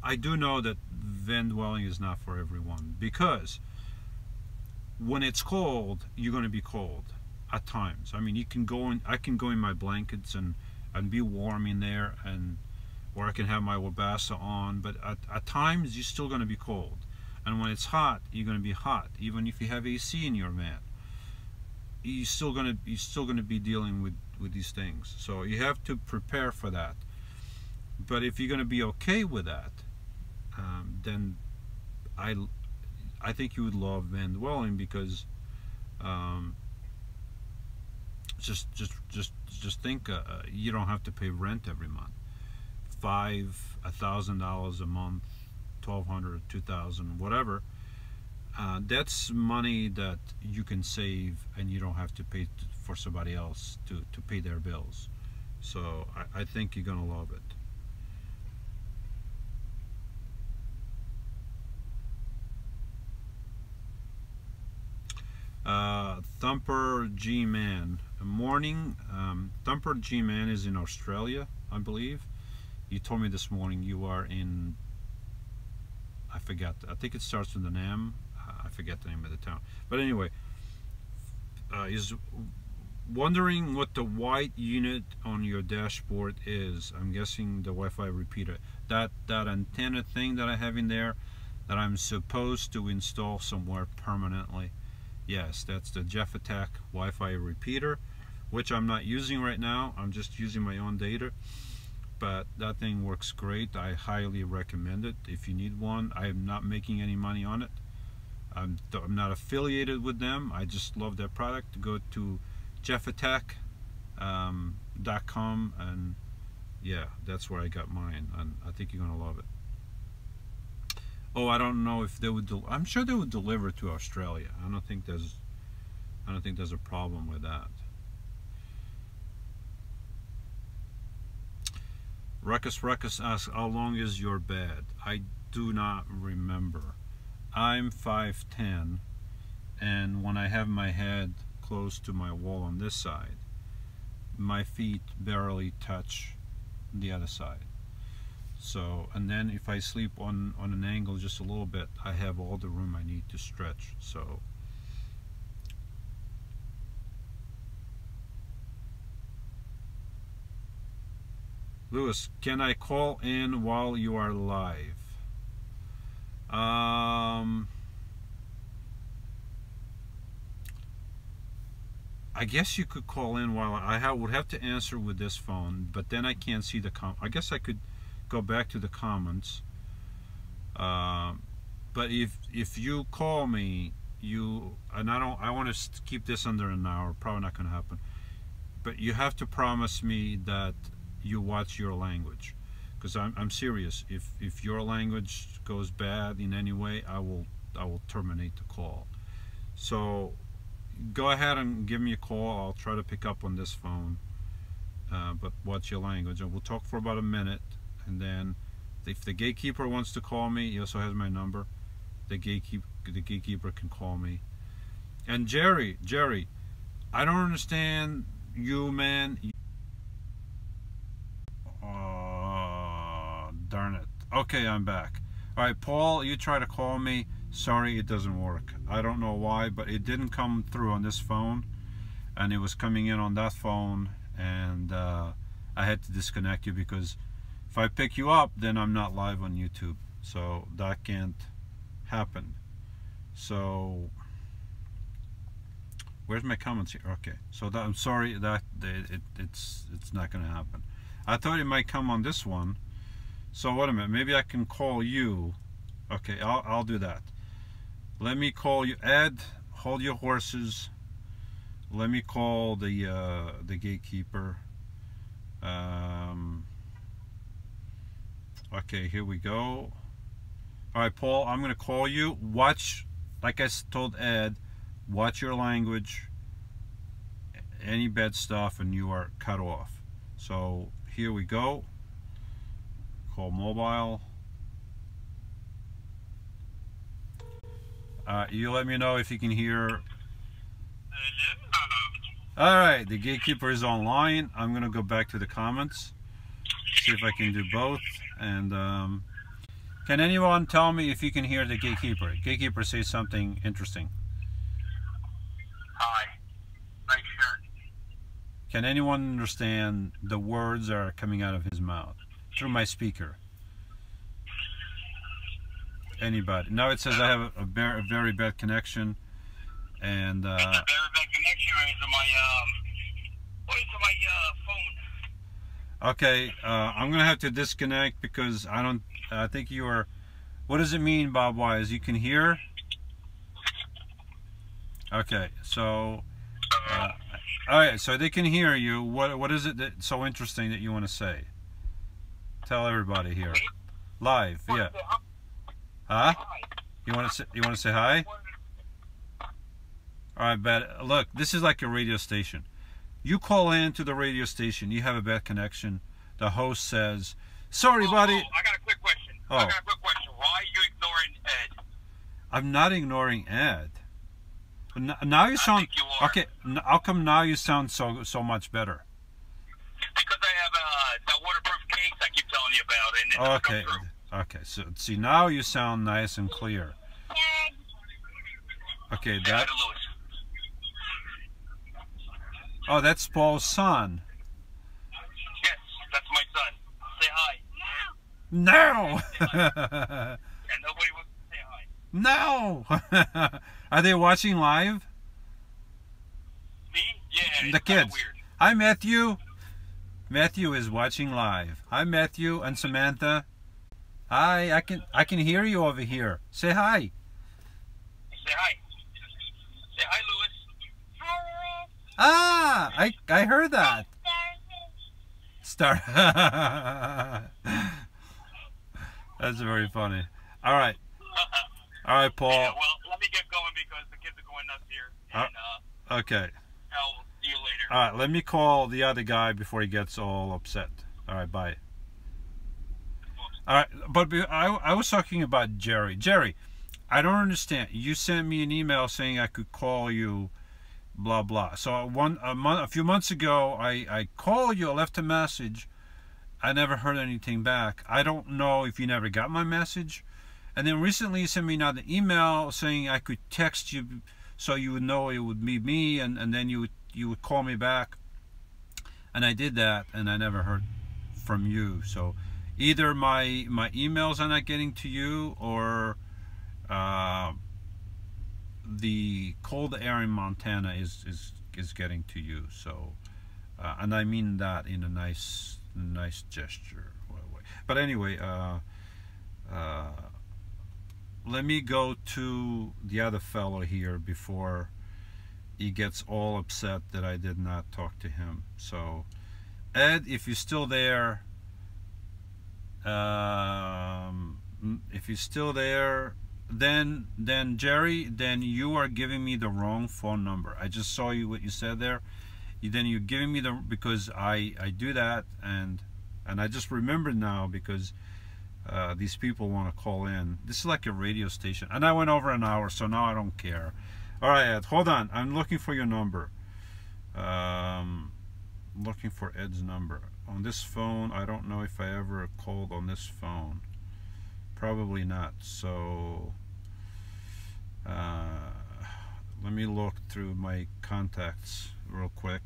I do know that van dwelling is not for everyone, because when it's cold, you're going to be cold at times. I mean, I can go in my blankets and be warm in there, or I can have my wabasa on, but at times you're still going to be cold. And when it's hot, you're going to be hot. Even if you have AC in your van, you're still going to be dealing with these things. So you have to prepare for that. But if you're going to be okay with that, then I think you would love van dwelling, because just think, you don't have to pay rent every month. $1,000 a month, $1,200, $2,000, whatever. That's money that you can save, and you don't have to pay for somebody else to pay their bills. So I think you're gonna love it. Thumper G Man. Morning. Thumper G Man is in Australia, I believe. You told me this morning you are in, I forgot, I think it starts with an M. I forget the name of the town. But anyway, is wondering what the white unit on your dashboard is. I'm guessing the Wi-Fi repeater. That antenna thing that I have in there that I'm supposed to install somewhere permanently. Yes, that's the Jeff Attack Wi-Fi repeater, which I'm not using right now. I'm just using my own data. But that thing works great. I highly recommend it if you need one. I am not making any money on it. I'm not affiliated with them. I just love their product. Go to jeffattack.com, and yeah, that's where I got mine, and I think you're gonna love it. Oh, I don't know if they would. I'm sure they would deliver to Australia. I don't think there's a problem with that. Ruckus asks, how long is your bed? I do not remember. I'm 5'10", and when I have my head close to my wall on this side, my feet barely touch the other side. So, and then if I sleep on an angle just a little bit, I have all the room I need to stretch. So Lewis, can I call in while you are live? I guess you could call in while I would have to answer with this phone, but then I can't see the I guess I could go back to the comments. But if you call me, and I want to keep this under an hour, probably not going to happen. But you have to promise me that you watch your language, because I'm serious. If your language goes bad in any way, I will terminate the call. So go ahead and give me a call. I'll try to pick up on this phone, but watch your language, and we'll talk for about a minute, and then if the gatekeeper wants to call me, he also has my number. The gatekeeper can call me. And Jerry, I don't understand you, man. Darn it. Okay, I'm back. Alright, Paul, you try to call me. Sorry, it doesn't work. I don't know why, but it didn't come through on this phone, and it was coming in on that phone, and I had to disconnect you, because if I pick you up, then I'm not live on YouTube. So that can't happen. So where's my comments here? Okay, so I'm sorry that it's not going to happen. I thought it might come on this one. So wait a minute, maybe I can call you. Okay, I'll do that. Let me call you. Ed, hold your horses. Let me call the gatekeeper. Okay, here we go. Alright, Paul, I'm going to call you. Watch, like I told Ed, watch your language. Any bad stuff and you are cut off. So here we go. Call mobile. You let me know if you can hear. Alright, the gatekeeper is online. I'm going to go back to the comments, see if I can do both. And can anyone tell me if you can hear the gatekeeper? Gatekeeper, say something interesting. Hi. Nice shirt. Can anyone understand the words that are coming out of his mouth through my speaker? Anybody? Now it says I have a very bad connection, and it's a very bad connection to my phone. Okay, I'm gonna have to disconnect because I think you are. What does it mean, Bob Wise? You can hear? Okay, so all right, so they can hear you. What is it that's so interesting that you want to say? Tell everybody here, live. Yeah. Huh? You want to say hi? All right, but look, this is like a radio station. You call in to the radio station, you have a bad connection. The host says, "Sorry, buddy." I got a quick question. Oh. I got a quick question. Why are you ignoring Ed? I'm not ignoring Ed. Now you sound. I think you are. Okay. How come now you sound so much better? Because I have that waterproof case I keep telling you about, and it doesn't come through. Okay, so see, now you sound nice and clear. Okay, that. Oh, that's Paul's son. Yes, that's my son. Say hi. No. And nobody wants to say hi. No. Are they watching live? Me? Yeah. The kids. Weird. Hi, Matthew. Matthew is watching live. Hi, Matthew and Samantha. Hi, I can hear you over here. Say hi. Say hi. Say hi, Lewis. Ah, I heard that. Star. That's very funny. All right. All right, Paul. Yeah, well, let me get going because the kids are going nuts here. And, okay. I'll see you later. All right, let me call the other guy before he gets all upset. All right, bye. All right, but I was talking about Jerry. Jerry, I don't understand. You sent me an email saying I could call you, blah blah. So a few months ago, I called you, I left a message. I never heard anything back. I don't know if you never got my message. And then recently you sent me another email saying I could text you so you would know it would be me, and then you would call me back. And I did that, and I never heard from you. So either my emails are not getting to you, or the cold air in Montana is getting to you. So and I mean that in a nice gesture. But anyway, let me go to the other fellow here before he gets all upset that I did not talk to him. So Ed, if you're still there, then Jerry, then you are giving me the wrong phone number. I just saw what you said there. Then you're giving me because I do that, and I just remembered now because these people want to call in. This is like a radio station, and I went over an hour, so now I don't care. All right, Ed, hold on. I'm looking for your number. Looking for Ed's number on this phone. I don't know if I ever called on this phone. Probably not. So let me look through my contacts real quick.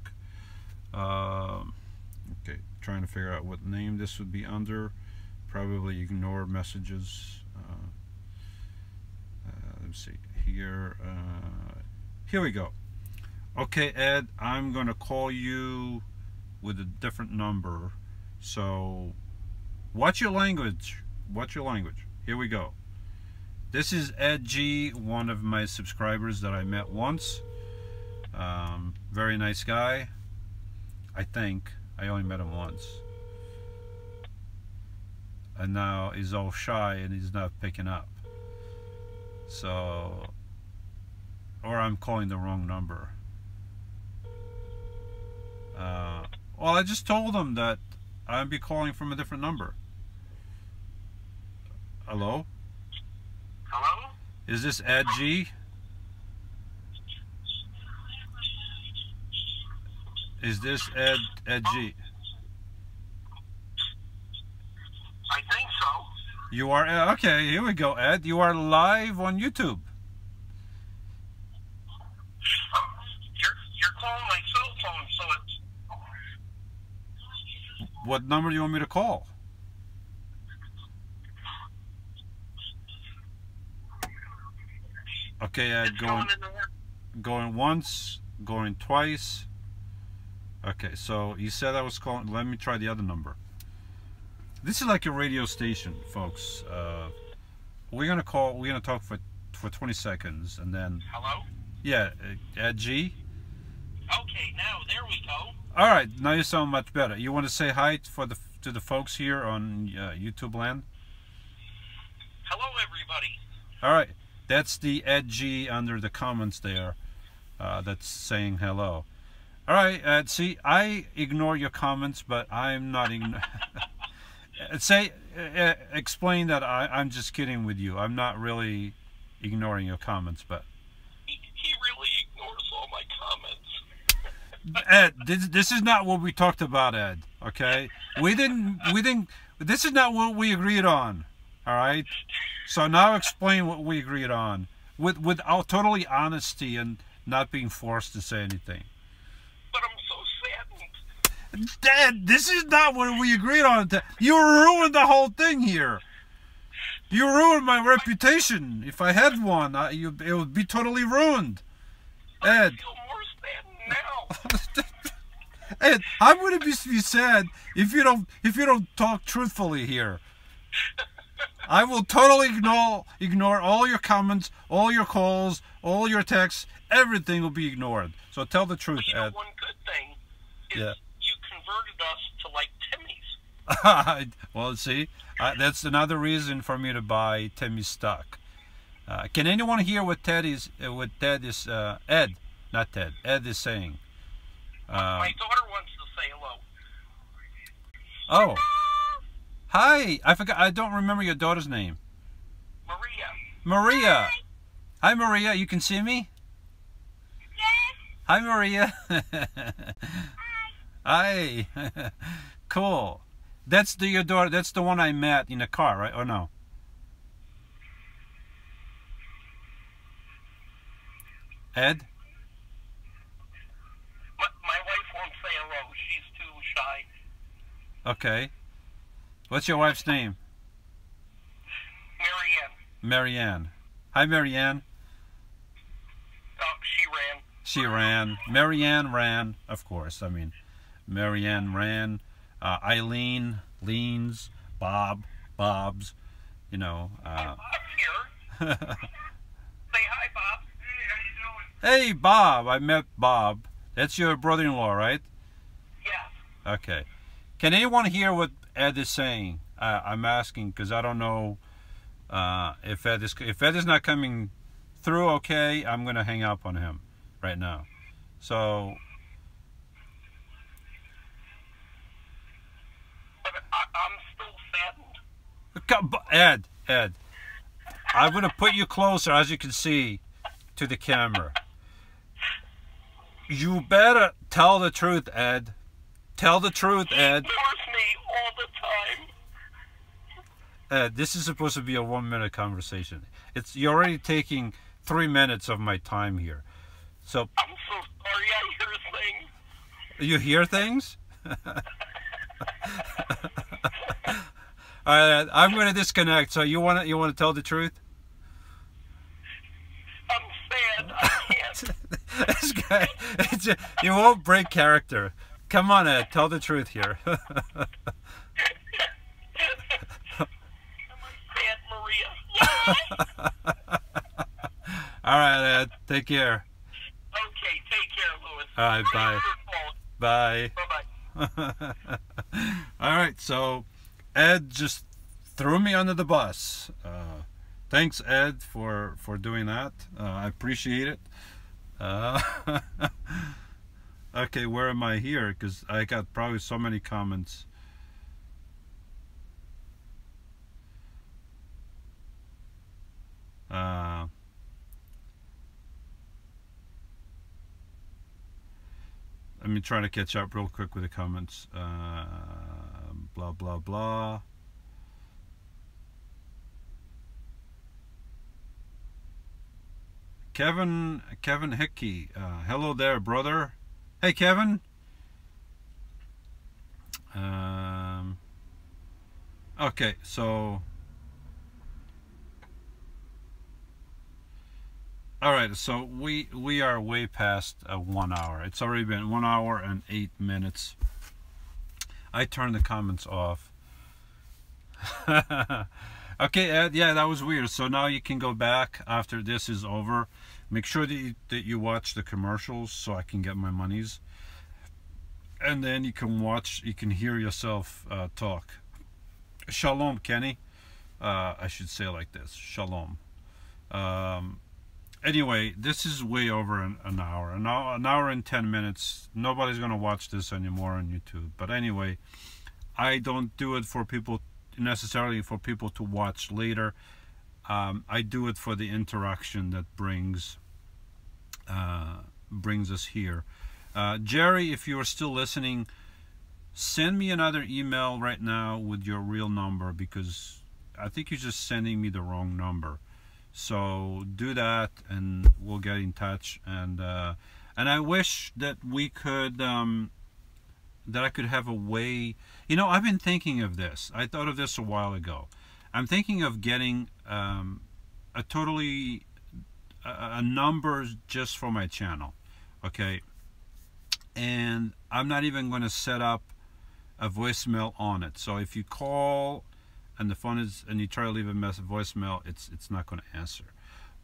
Okay, trying to figure out what name this would be under. Probably ignore messages. Let's see here. Here we go. Okay, Ed, I'm gonna call you with a different number. So what's your language? What's your language? Here we go. This is Ed G, one of my subscribers that I met once. Very nice guy. I think I only met him once, and now he's all shy and he's not picking up. So, or I'm calling the wrong number. Well, I just told him that I'd be calling from a different number. Hello? Hello? Is this Ed G? Is this Ed G? I think so. You are, okay, here we go, Ed. You are live on YouTube. You're calling my cell phone, so it's... What number do you want me to call? Okay, Ed, going once, going twice. Okay, so you said I was calling. Let me try the other number. This is like a radio station, folks. We're gonna talk for 20 seconds, and then. Hello? Yeah, Ed G. Okay, now there we go. All right, now you sound much better. You want to say hi to the folks here on YouTube land? Hello, everybody. All right, that's the Ed G under the comments there. That's saying hello. All right, Ed. See, I ignore your comments, but I'm not explain that I'm just kidding with you. I'm not really ignoring your comments, but he really ignores all my comments. Ed, this is not what we talked about, Ed. Okay, we didn't. This is not what we agreed on. All right. So now explain what we agreed on with totally honesty and not being forced to say anything. But I'm so saddened. Dad, this is not what we agreed on. You ruined the whole thing here. You ruined my reputation. If I had one, it would be totally ruined. Ed. I feel more saddened now. Ed, how would it be sad if you don't talk truthfully here? I will totally ignore all your comments, all your calls, all your texts. Everything will be ignored. So tell the truth, Ed. Ed. One good thing is you converted us to like Timmy's. Well, see, that's another reason for me to buy Timmy's stock. Can anyone hear what Ted is? Ed, not Ted. Ed is saying. My daughter wants to say hello. Oh, hi. I forgot. I don't remember your daughter's name. Maria. Maria. Hi, Maria. You can see me? Yes. Hi, Maria. Hi. Hi. Cool. That's your daughter. That's the one I met in the car, right? Or no? Ed? My wife won't say hello. She's too shy. Okay. What's your wife's name? Marianne. Marianne. Hi, Marianne. Oh, she ran. She ran. Marianne ran, of course. I mean, Marianne ran. Eileen leans. Bob, Bob's. You know. Bob's here. Say hi, Bob. Hey, how you doing? Hey, Bob. I met Bob. That's your brother-in-law, right? Yes. Okay. Can anyone hear what Ed is saying? I'm asking because I don't know if Ed is not coming through. Okay, I'm gonna hang up on him right now. So. But I'm still saddened. Ed, I'm gonna put you closer, as you can see, to the camera. You better tell the truth, Ed. Tell the truth, Ed. He ignores me all the time. Ed, this is supposed to be a 1-minute conversation. You're already taking 3 minutes of my time here. So. I'm so sorry. I hear things. You hear things? All right, I'm going to disconnect. So you want to tell the truth? I'm sad. I can't. This guy, you won't break character. Come on, Ed, tell the truth here. Am I sad, Maria? Yes. All right, Ed, take care. Okay, take care, Louis. All right, bye. Bye. Bye-bye. All right, so Ed just threw me under the bus. Thanks, Ed, for doing that. I appreciate it. Okay, where am I here? Because I got probably so many comments. Let me try to catch up real quick with the comments. Blah, blah, blah. Kevin Hickey. Hello there, brother. Hey, Kevin. Okay, so. All right, so we are way past 1 hour. It's already been 1 hour and 8 minutes. I turned the comments off. Okay, Ed, yeah, that was weird. So now you can go back after this is over. Make sure that you watch the commercials so I can get my monies. And then you can hear yourself talk. Shalom, Kenny. I should say it like this. Shalom. Anyway, this is way over an hour. An hour and 10 minutes. Nobody's going to watch this anymore on YouTube. But anyway, I don't do it for people, necessarily for people to watch later. I do it for the interaction that brings us here. Jerry, if you are still listening, send me another email right now with your real number, because I think you're just sending me the wrong number. So do that and we'll get in touch. And I wish that we could that I could have a way. You know, I've been thinking of this. I thought of this a while ago. I'm thinking of getting a number just for my channel. Okay, and I'm not even going to set up a voicemail on it. So if you call and the phone is, and you try to leave a voicemail, it's not going to answer.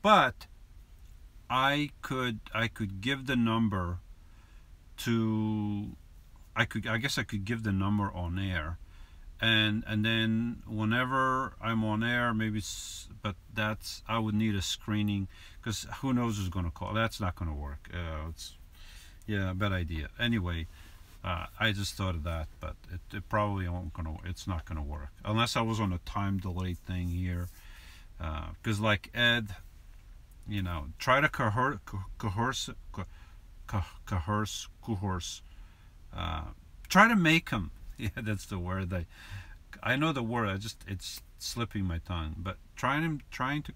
But I could give the number to, I guess I could give the number on air, and then whenever I'm on air, maybe, but I would need a screening, because who knows who's going to call. That's not going to work. Yeah, bad idea. Anyway, I just thought of that, but it probably won't it's not gonna work unless I was on a time delay thing here, because like Ed, try to coerce, try to make him. Yeah, that's the word. I know the word. It's slipping my tongue. But trying to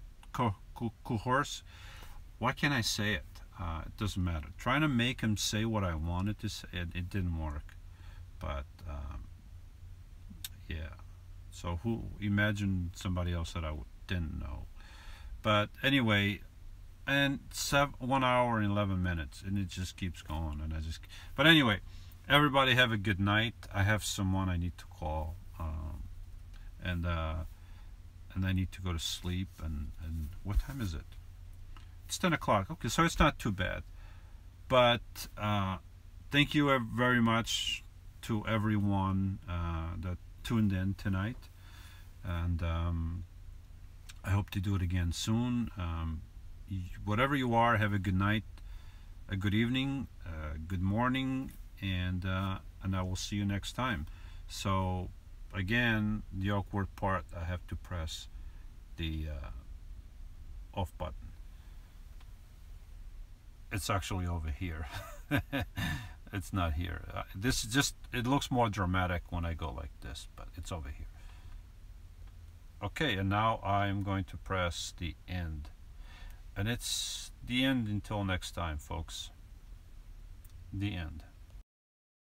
coerce. Why can't I say it? It doesn't matter. Trying to make him say what I wanted to say. It didn't work. But yeah. So imagine somebody else that I didn't know. But anyway, and 1 hour and 11 minutes, and it just keeps going. But anyway. Everybody have a good night. I have someone I need to call, and I need to go to sleep. And what time is it? It's 10 o'clock. Okay, so it's not too bad. But thank you very much to everyone that tuned in tonight, and I hope to do it again soon. Whatever you are, have a good night, a good evening, good morning. And I will see you next time. So again, the awkward part, I have to press the off button. It's actually over here. It's not here. This just, it looks more dramatic when I go like this, but it's over here. Okay, and now I'm going to press the end. And it's the end until next time, folks. The end.